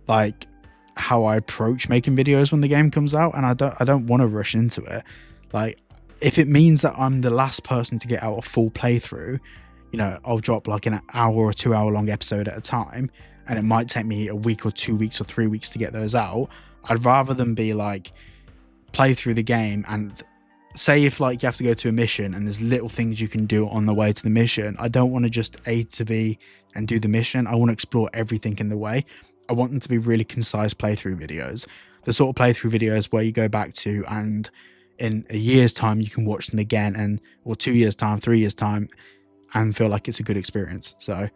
like how I approach making videos when the game comes out, and I don't want to rush into it. Like, if it means that I'm the last person to get out a full playthrough, you know, I'll drop like an hour or 2 hour long episode at a time, and it might take me a week or 2 weeks or 3 weeks to get those out. I'd rather than be like, play through the game, and say if like you have to go to a mission and there's little things you can do on the way to the mission, I don't want to just A to B and do the mission. I want to explore everything in the way. I want them to be really concise playthrough videos, the sort of playthrough videos where you go back to, and in a year's time you can watch them again, or 2 years time, 3 years time, and feel like it's a good experience. So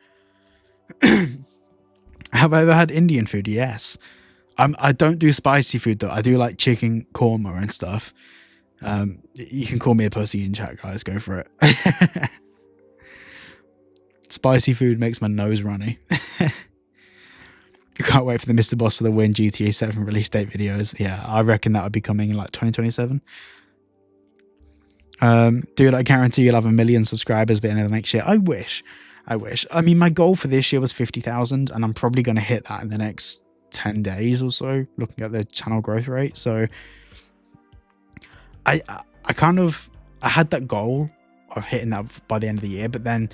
have I ever had Indian food? Yes. I don't do spicy food though. I do like chicken korma and stuff. You can call me a pussy in chat, guys. Go for it. Spicy food makes my nose runny. Can't wait for the Mr. Boss for the Win GTA 7 release date videos. Yeah, I reckon that would be coming in like 2027. Dude, I guarantee you'll have 1 million subscribers by the end of the next year. I wish. I mean, my goal for this year was 50,000, and I'm probably going to hit that in the next 10 days or so, looking at the channel growth rate. So I had that goal of hitting that by the end of the year. But then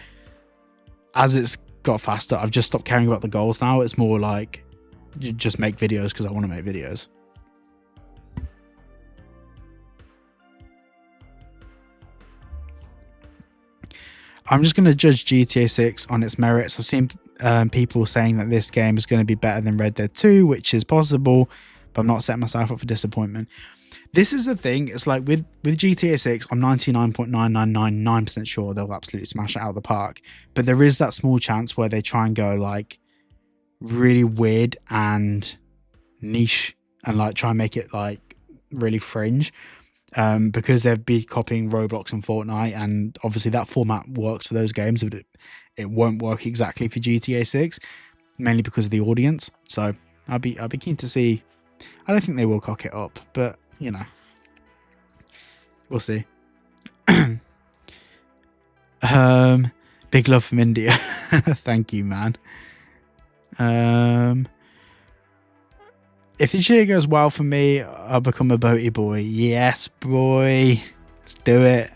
as it's got faster, I've just stopped caring about the goals now. It's more like you just make videos because I want to make videos. I'm just going to judge GTA 6 on its merits. I've seen people saying that this game is going to be better than Red Dead 2, which is possible, but I'm not setting myself up for disappointment. This is the thing. It's like with GTA 6, I'm 99.9999% sure they'll absolutely smash it out of the park. But there is that small chance where they try and go like really weird and niche and like try and make it like really fringe. Because they'd be copying Roblox and Fortnite, and obviously that format works for those games, but it won't work exactly for GTA 6, mainly because of the audience. So I'll be keen to see. I don't think they will cock it up, but you know, we'll see. Big love from India. Thank you, man. If this year goes well for me, I'll become a boaty boy. Yes, boy. Let's do it.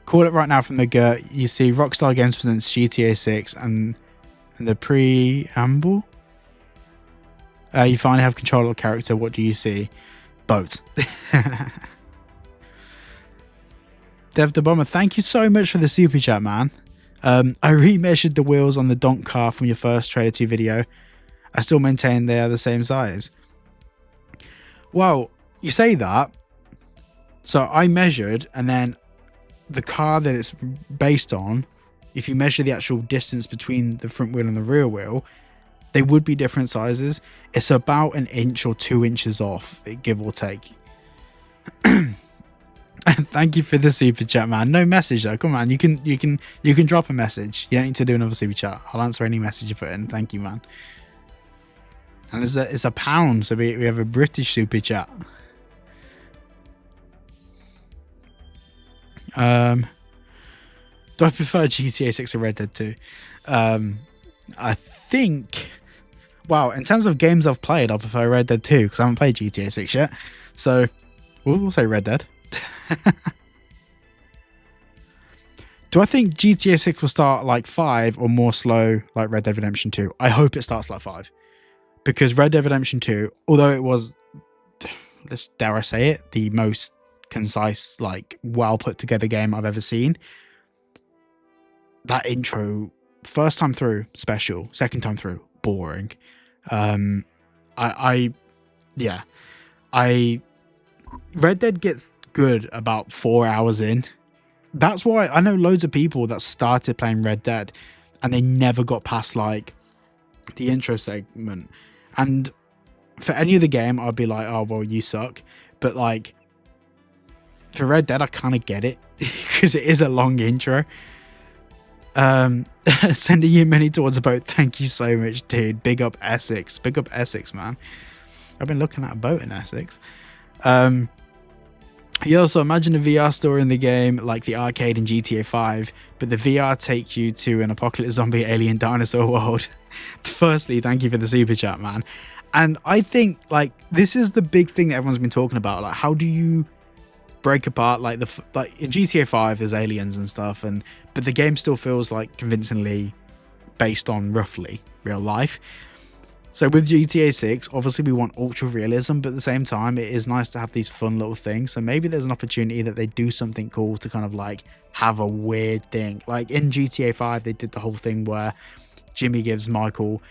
Call it right now from the gut. You see Rockstar Games presents GTA 6 and the preamble. You finally have control of the character. What do you see? Boat. Dev the Bomber, thank you so much for the super chat, man. I remeasured the wheels on the donk car from your first Trailer 2 video. I still maintain they are the same size. Well, you say that. So I measured, and then the car that it's based on, if you measure the actual distance between the front wheel and the rear wheel, they would be different sizes. It's about 1 inch or 2 inches off, give or take. Thank you for the super chat, man. No message though. Come on, you can drop a message. You don't need to do another super chat. I'll answer any message you put in. Thank you, man. And it's a pound, so we have a British super chat. Do I prefer GTA 6 or Red Dead 2? I think, well, in terms of games I've played, I prefer Red Dead 2 because I haven't played GTA 6 yet. So we'll say Red Dead. Do I think GTA 6 will start like 5 or more slow like Red Dead Redemption 2? I hope it starts like 5. Because Red Dead Redemption 2, although it was, dare I say it, the most concise, like, well put together game I've ever seen, that intro, first time through, special. Second time through, boring. Red Dead gets good about 4 hours in. That's why I know loads of people that started playing Red Dead and they never got past like the intro segment. And for any other game, I'd be like, oh, well, you suck. But like for Red Dead, I kind of get it because it is a long intro. Sending you many towards a boat. Thank you so much, dude. Big up Essex. Big up Essex, man. I've been looking at a boat in Essex. You also imagine a VR store in the game like the arcade in GTA 5, but the VR take you to an apocalypse zombie alien dinosaur world. Firstly, thank you for the super chat, man. And I think like this is the big thing that everyone's been talking about. Like, how do you break apart like in GTA 5 there's aliens and stuff, but the game still feels like convincingly based on roughly real life. So with GTA 6, obviously we want ultra realism, but at the same time, it is nice to have these fun little things. So maybe there's an opportunity that they do something cool to kind of like have a weird thing. Like in GTA 5, they did the whole thing where Jimmy gives Michael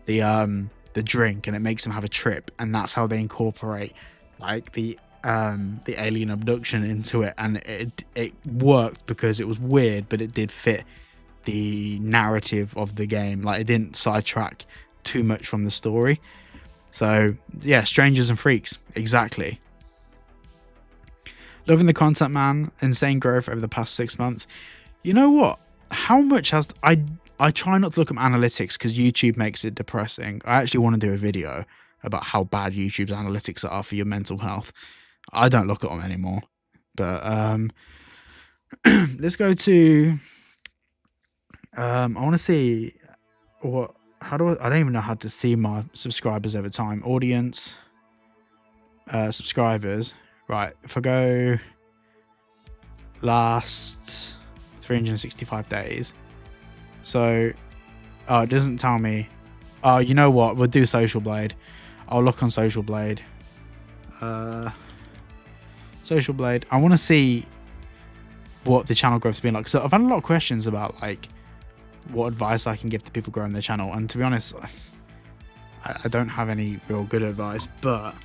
the drink and it makes him have a trip, and that's how they incorporate like the alien abduction into it. And it worked because it was weird, but it did fit the narrative of the game. Like it didn't sidetrack too much from the story. So yeah, Strangers and Freaks, exactly. Loving the content, man. Insane growth over the past 6 months. You know what, how much has I try not to look at analytics because YouTube makes it depressing. I actually want to do a video about how bad YouTube's analytics are for your mental health. I don't look at them anymore, but let's go to I want to see what I don't even know how to see my subscribers over time. Audience, subscribers. Right. If I go last 365 days. So, oh, it doesn't tell me. Oh, you know what? We'll do Social Blade. I'll look on Social Blade. Social Blade. I want to see what the channel growth's been like. So I've had a lot of questions about like what advice I can give to people growing their channel, and to be honest, I don't have any real good advice. But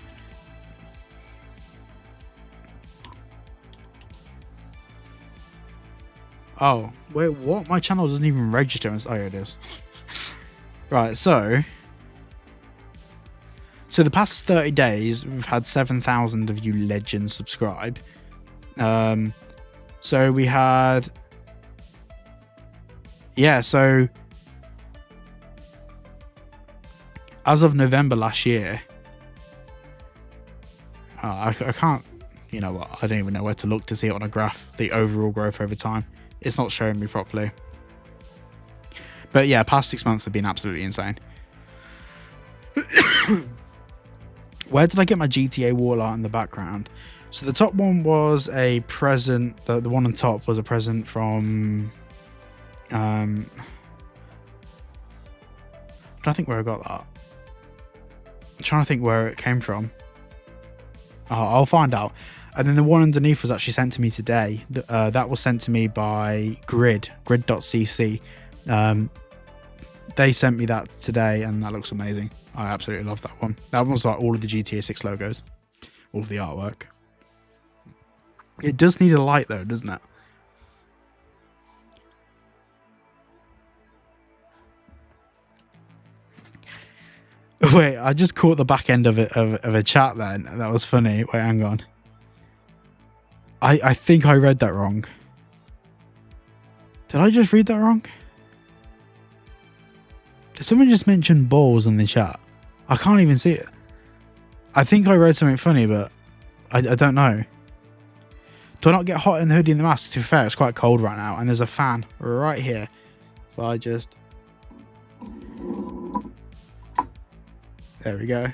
oh wait, what? My channel doesn't even register. Oh, here it is. Right, so the past 30 days we've had 7,000 of you legends subscribe. So we had, yeah, so as of November last year, I can't, you know what, I don't even know where to look to see it on a graph, the overall growth over time. It's not showing me properly. But yeah, past 6 months have been absolutely insane. Where did I get my GTA wall art in the background? So the top one was a present. The one on top was a present from. I'm trying to think where I got that. I'm trying to think where it came from. Oh, I'll find out. And then the one underneath was actually sent to me today. That was sent to me by grid.cc. They sent me that today, and that looks amazing. I absolutely love that one. That one's like all of the GTA 6 logos, all of the artwork. It does need a light though, doesn't it? Wait, I just caught the back end of it of a chat then. That was funny. Wait, hang on. I think I read that wrong. Did I just read that wrong? Did someone just mention balls in the chat? I can't even see it. I think I read something funny, but I don't know. Do I not get hot in the hoodie and the mask? To be fair, it's quite cold right now, and there's a fan right here. If I just... There we go.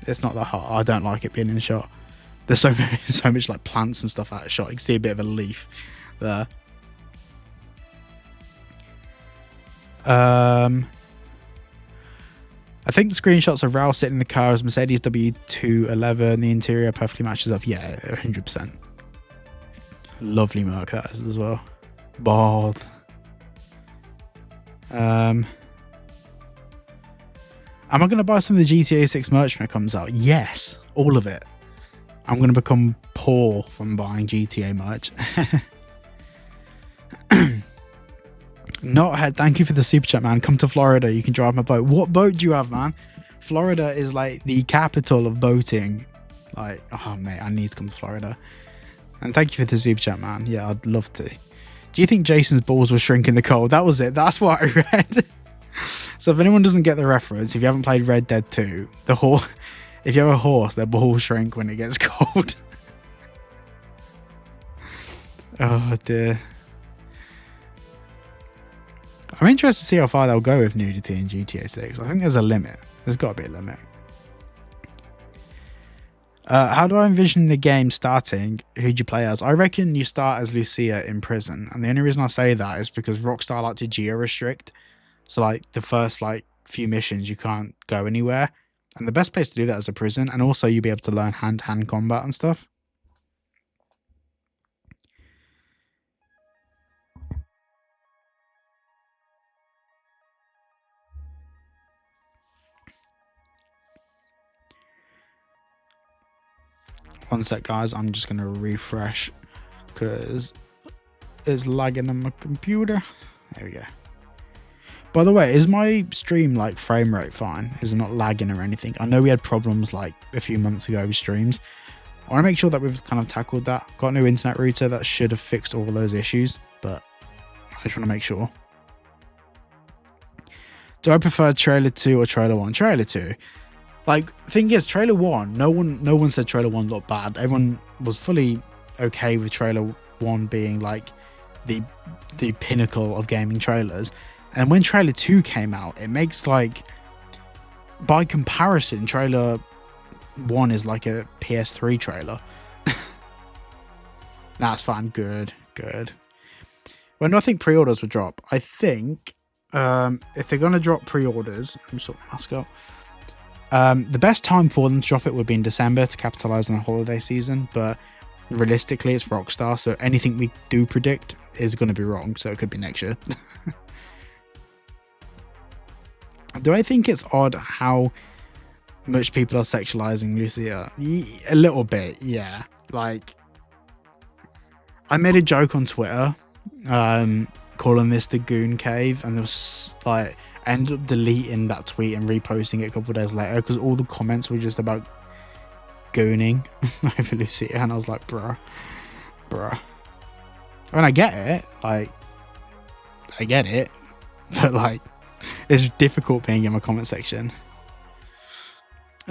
It's not that hot. I don't like it being in shot. There's so much like plants and stuff out of shot. You can see a bit of a leaf there. I think the screenshots of Raul sitting in the car as Mercedes W211. The interior perfectly matches up. Yeah, 100%. Lovely mark that is as well. Bald. Am I going to buy some of the GTA 6 merch when it comes out? Yes, all of it. I'm going to become poor from buying GTA merch. Knothead, thank you for the super chat, man. Come to Florida, you can drive my boat. What boat do you have, man? Florida is like the capital of boating. Like, oh mate, I need to come to Florida. And thank you for the super chat, man. Yeah, I'd love to. Do you think Jason's balls will shrink in the cold? That was it. That's what I read. So if anyone doesn't get the reference, if you haven't played Red Dead 2, if you have a horse, their balls shrink when it gets cold. Oh dear. I'm interested to see how far they'll go with nudity in GTA 6. I think there's a limit. There's got to be a limit. How do I envision the game starting? Who'd you play as? I reckon you start as Lucia in prison. And the only reason I say that is because Rockstar like to geo-restrict. So like the first like few missions, you can't go anywhere. And the best place to do that is a prison. And also you'll be able to learn hand-to-hand combat and stuff. One sec, guys. I'm just going to refresh because it's lagging on my computer. There we go. By the way, is my stream like frame rate fine? Is it not lagging or anything? I know we had problems like a few months ago with streams. I want to make sure that we've kind of tackled that. Got a new internet router that should have fixed all those issues, but I just want to make sure. Do I prefer trailer 2 or trailer 1? Trailer 2. Like, thing is, trailer 1, no one said trailer 1 looked bad. Everyone was fully okay with trailer 1 being like the pinnacle of gaming trailers. And when trailer 2 came out, it makes like, by comparison, trailer 1 is like a PS3 trailer. That's fine. Good. When do I think pre-orders will drop? I think if they're going to drop pre-orders, I'm sorting my mask up. The best time for them to drop it would be in December to capitalize on the holiday season, but realistically it's Rockstar, so anything we do predict is going to be wrong, so it could be next year. Do I think it's odd how much people are sexualizing Lucia? A little bit, yeah. Like, I made a joke on Twitter calling this the Goon Cave, and there was like, I ended up deleting that tweet and reposting it a couple of days later because all the comments were just about gooning over Lucia, and I was like, bruh. I mean, I get it, but like, it's difficult being in my comment section.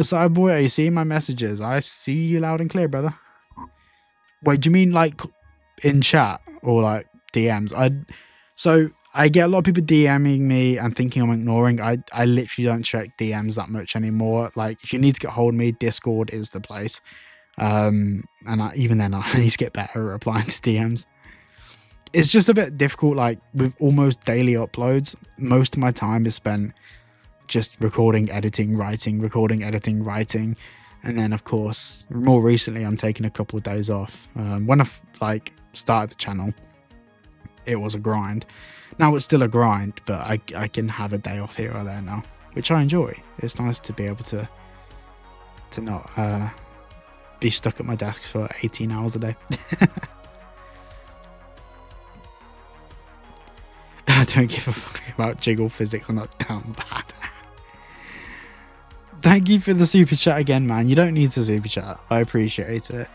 So, boy, are you seeing my messages? I see you loud and clear, brother. Wait, do you mean like in chat or like DMs? So I get a lot of people DMing me and thinking I'm ignoring. I literally don't check DMs that much anymore. Like, if you need to get hold of me, Discord is the place. And even then, I need to get better at replying to DMs. It's just a bit difficult. Like, with almost daily uploads, most of my time is spent just recording, editing, writing, and then of course more recently I'm taking a couple of days off. When I started the channel, it was a grind. Now it's still a grind, but I can have a day off here or there now, which I enjoy. It's nice to be able to not be stuck at my desk for 18 hours a day. I don't give a fuck about jiggle physics. I'm not down bad. Thank you for the super chat again, man. You don't need to super chat. I appreciate it.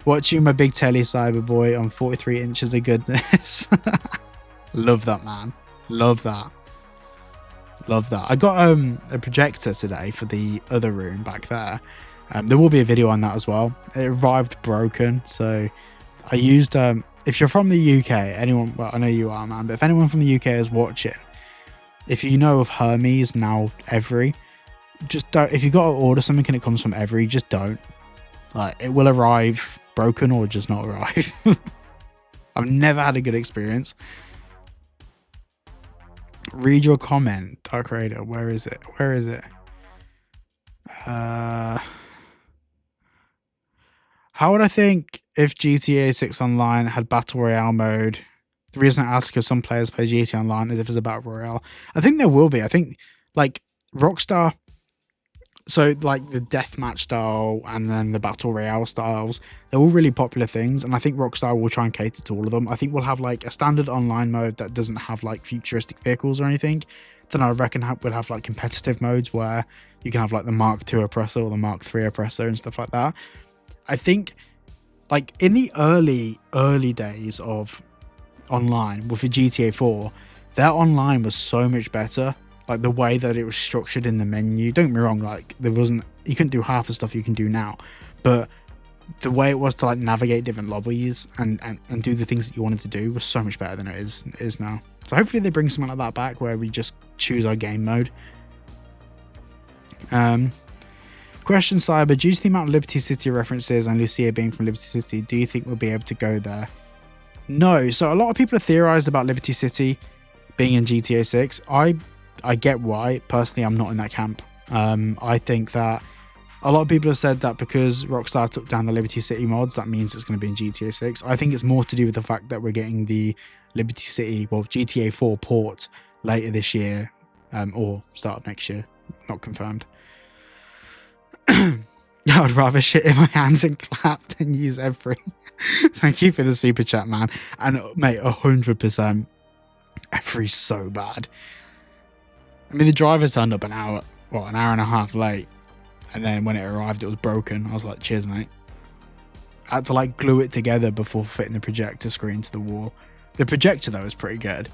Watching my big telly cyber boy on 43 inches of goodness. Love that, man. Love that. I got a projector today for the other room back there. There will be a video on that as well. It arrived broken, so I used if you're from the UK, anyone, well, I know you are, man, but if anyone from the UK is watching, if you know of Hermes, now Every, just don't. If you got to order something and it comes from Every, just don't. Like, it will arrive broken or just not arrive. I've never had a good experience. Read your comment, Dark Raider. Where is it? How would I think if GTA 6 Online had Battle Royale mode? The reason I ask is some players play GTA Online as if it's a Battle Royale. I think there will be. I think, like, Rockstar, so like the deathmatch style and then the Battle Royale styles, they're all really popular things, and I think Rockstar will try and cater to all of them. I think we'll have like a standard online mode that doesn't have like futuristic vehicles or anything. Then I reckon we'll have like competitive modes where you can have like the Mark II oppressor or the Mark III oppressor and stuff like that. I think, like, in the early days of online with the GTA 4, their online was so much better. Like, the way that it was structured in the menu, don't get me wrong, like, you couldn't do half the stuff you can do now, but the way it was to like navigate different lobbies and do the things that you wanted to do was so much better than it is now. So hopefully they bring something like that back where we just choose our game mode. Question, Cyber, due to the amount of Liberty City references and Lucia being from Liberty City, do you think we'll be able to go there? No. So a lot of people have theorized about Liberty City being in GTA 6. I get why. Personally, I'm not in that camp. I think that a lot of people have said that because Rockstar took down the Liberty City mods, that means it's going to be in GTA 6. I think it's more to do with the fact that we're getting the Liberty City, well, GTA 4 port later this year, or start of next year. Not confirmed. I would rather shit in my hands and clap than use Every. Thank you for the super chat, man. And mate, 100%. Every's so bad. I mean, the driver turned up an hour and a half late, and then when it arrived, it was broken. I was like, cheers, mate. I had to like glue it together before fitting the projector screen to the wall. The projector though is pretty good.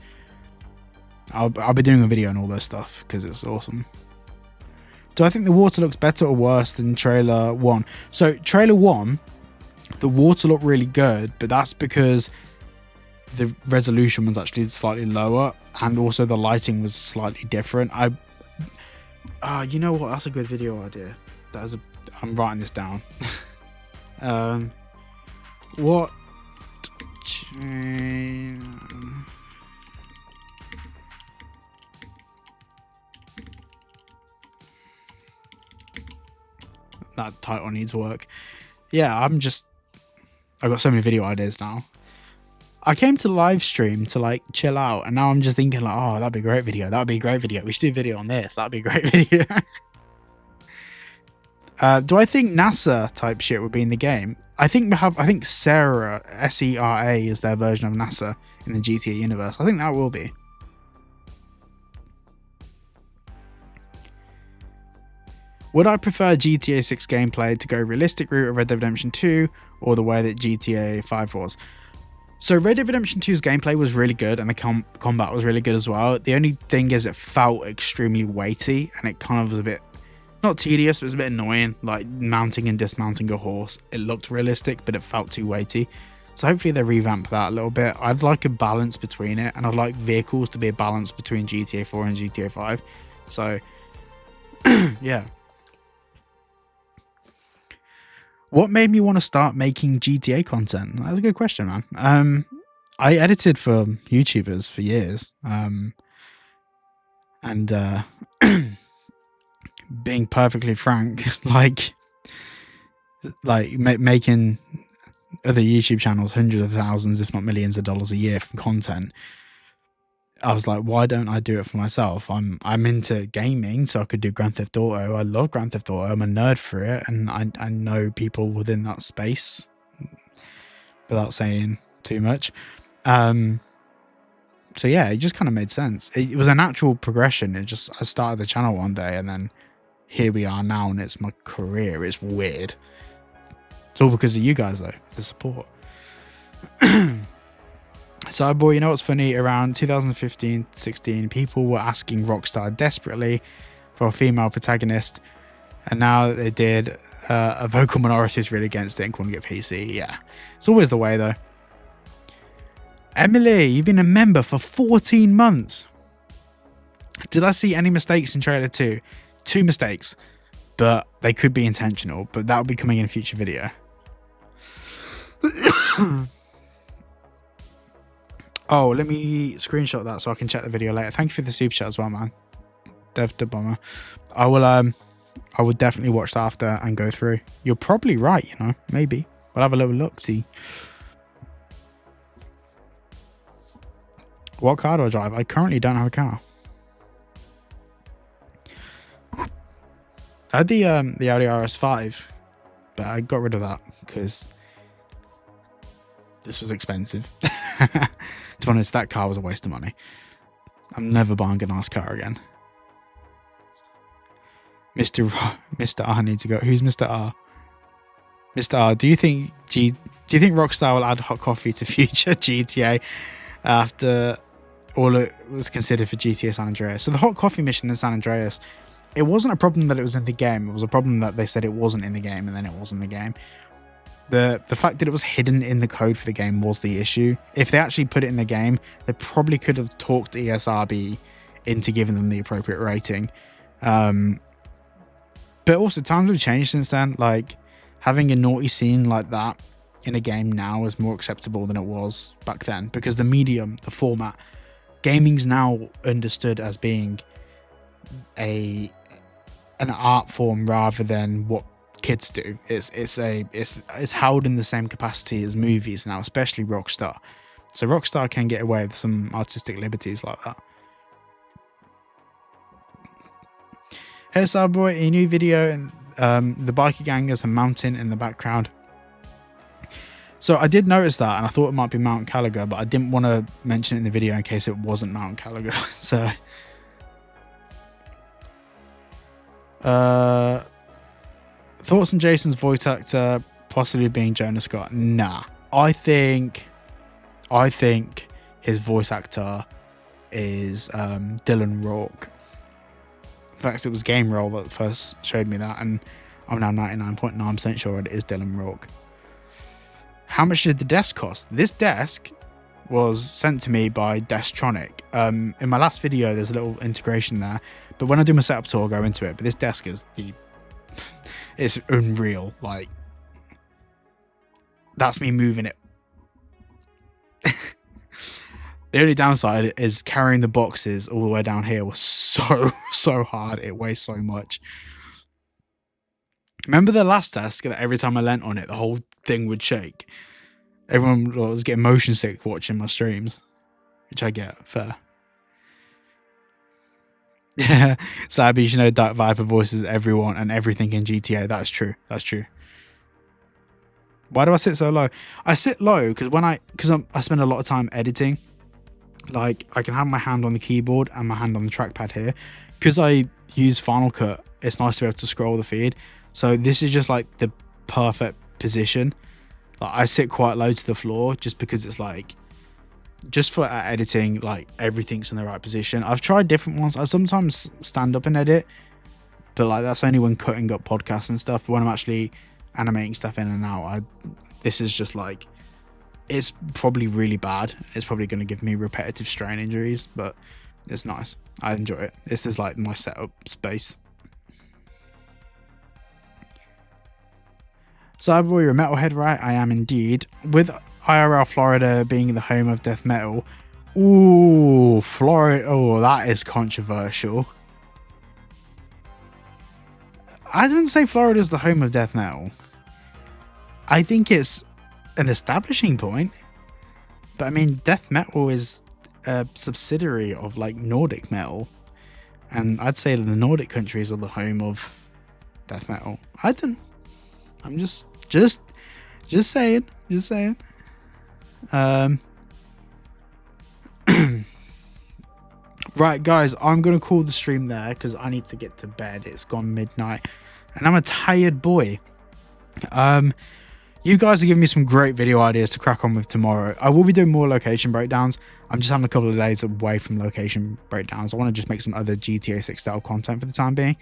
I'll be doing a video on all this stuff because it's awesome. Do I think the water looks better or worse than trailer 1? So trailer 1, the water looked really good, but that's because the resolution was actually slightly lower, and also the lighting was slightly different. You know what? That's a good video idea. I'm writing this down. What That title needs work. Yeah, I've got so many video ideas now. I came to live stream to like chill out, and now I'm just thinking like, oh, that'd be a great video. That'd be a great video. We should do a video on this. That'd be a great video. Do I think NASA type shit would be in the game? I think Sarah, SERA, is their version of NASA in the GTA universe. I think that will be. Would I prefer GTA 6 gameplay to go realistic route of Red Dead Redemption 2 or the way that GTA 5 was? So Red Dead Redemption 2's gameplay was really good, and the combat was really good as well. The only thing is it felt extremely weighty, and it kind of was a bit, not tedious, but it was a bit annoying, like mounting and dismounting a horse. It looked realistic, but it felt too weighty. So hopefully they revamp that a little bit. I'd like a balance between it, and I'd like vehicles to be a balance between GTA 4 and GTA 5. So, yeah. What made me want to start making GTA content? That's a good question, man. I edited for YouTubers for years. And being perfectly frank, like making other YouTube channels hundreds of thousands, if not millions of dollars a year from content, I was like, why don't I do it for myself? I'm into gaming, so I could do Grand Theft Auto. I love Grand Theft Auto. I'm a nerd for it, and I know people within that space without saying too much. So yeah, it just kind of made sense. It was a natural progression. I started the channel one day, and then here we are now, and it's my career. It's weird. It's all because of you guys, though, the support. So, boy, you know what's funny? Around 2015-16, people were asking Rockstar desperately for a female protagonist, and now that they did, a vocal minority is really against it and couldn't get PC. Yeah, it's always the way, though. Emily, you've been a member for 14 months. Did I see any mistakes in trailer 2? 2 mistakes, but they could be intentional, but that will be coming in a future video. Oh, let me screenshot that so I can check the video later. Thank you for the super chat as well, man. Dev the bomber. I will definitely watch that after and go through. You're probably right, you know, maybe. We'll have a little look, see. What car do I drive? I currently don't have a car. I had the Audi RS5, but I got rid of that because this was expensive. To be honest, that car was a waste of money. I'm never buying a nice car again. Mr. R needs to go. Who's Mr. R? Mr. R, do you think Rockstar will add hot coffee to future GTA after all it was considered for GTA San Andreas? So the hot coffee mission in San Andreas, it wasn't a problem that it was in the game. It was a problem that they said it wasn't in the game, and then it was in the game. The fact that it was hidden in the code for the game was the issue. If they actually put it in the game, they probably could have talked ESRB into giving them the appropriate rating. But also, times have changed since then. Like, having a naughty scene like that in a game now is more acceptable than it was back then, because the medium, the format, gaming's now understood as being an art form rather than what kids do. It's held in the same capacity as movies now, especially Rockstar. So Rockstar can get away with some artistic liberties like that. Hey Starboy, a new video, and the biker gang has a mountain in the background. So I did notice that, and I thought it might be Mount Caliga, but I didn't want to mention it in the video in case it wasn't Mount Caliga. So thoughts on Jason's voice actor possibly being Jonah Scott? Nah. I think his voice actor is Dylan Rourke. In fact, it was Game Roll that first showed me that, and I'm now 99.9% sure it is Dylan Rourke. How much did the desk cost? This desk was sent to me by Destronic. In my last video, there's a little integration there, but when I do my setup tour, I'll go into it. But this desk is it's unreal. Like, that's me moving it The only downside is carrying the boxes all the way down here was so hard. It weighs so much. Remember the last desk that every time I leant on it, the whole thing would shake? Everyone was getting motion sick watching my streams, which I get, fair. Yeah, Sabi, you know, Dark Viper voices everyone and everything in GTA. That's true. That's true. Why do I sit so low? I sit low because I spend a lot of time editing. Like, I can have my hand on the keyboard and my hand on the trackpad here. Because I use Final Cut, it's nice to be able to scroll the feed. So this is just like the perfect position. Like, I sit quite low to the floor just because it's like, just for editing, like everything's in the right position. I've tried different ones. I sometimes stand up and edit, but like that's only when cutting up podcasts and stuff. When I'm actually animating stuff in and out, this is just like, it's probably really bad. It's probably going to give me repetitive strain injuries, but it's nice. I enjoy it. This is like my setup space. Cyberboy, you're a metalhead, right? I am indeed. With IRL Florida being the home of death metal. Ooh, Florida. Oh, that is controversial. I didn't say Florida's the home of death metal. I think it's an establishing point. But I mean, death metal is a subsidiary of like Nordic metal. And I'd say the Nordic countries are the home of death metal. I'm just saying. Right, guys, I'm gonna call the stream there because I need to get to bed. It's gone midnight and I'm a tired boy. You guys are giving me some great video ideas to crack on with tomorrow. I will be doing more location breakdowns. I'm just having a couple of days away from location breakdowns. I want to just make some other GTA 6 style content for the time being.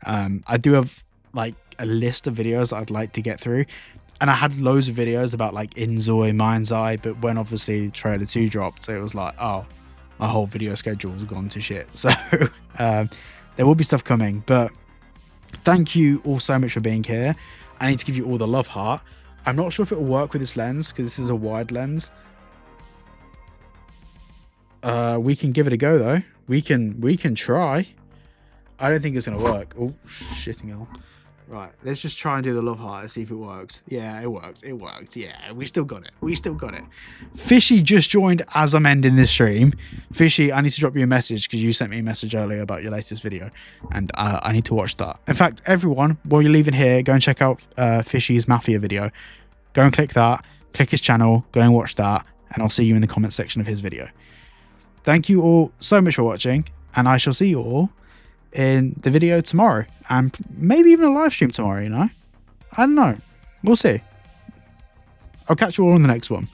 I do have like a list of videos that I'd like to get through, and I had loads of videos about like Inzoi, Mind's Eye, but when obviously trailer 2 dropped, it was like, oh, my whole video schedule has gone to shit. So there will be stuff coming, but thank you all so much for being here. I need to give you all the love heart. I'm not sure if it will work with this lens because this is a wide lens. We can give it a go though. We can try. I don't think it's gonna work. Oh, shitting hell. Right, let's just try and do the love heart and see if it works. Yeah, it works. It works. Yeah, we still got it. Fishy just joined as I'm ending this stream. Fishy, I need to drop you a message because you sent me a message earlier about your latest video, and I need to watch that. In fact, everyone, while you're leaving here, go and check out Fishy's Mafia video. Go and click that. Click his channel. Go and watch that, and I'll see you in the comment section of his video. Thank you all so much for watching, and I shall see you all in the video tomorrow, and maybe even a live stream tomorrow, you know? I don't know. We'll see. I'll catch you all in the next one.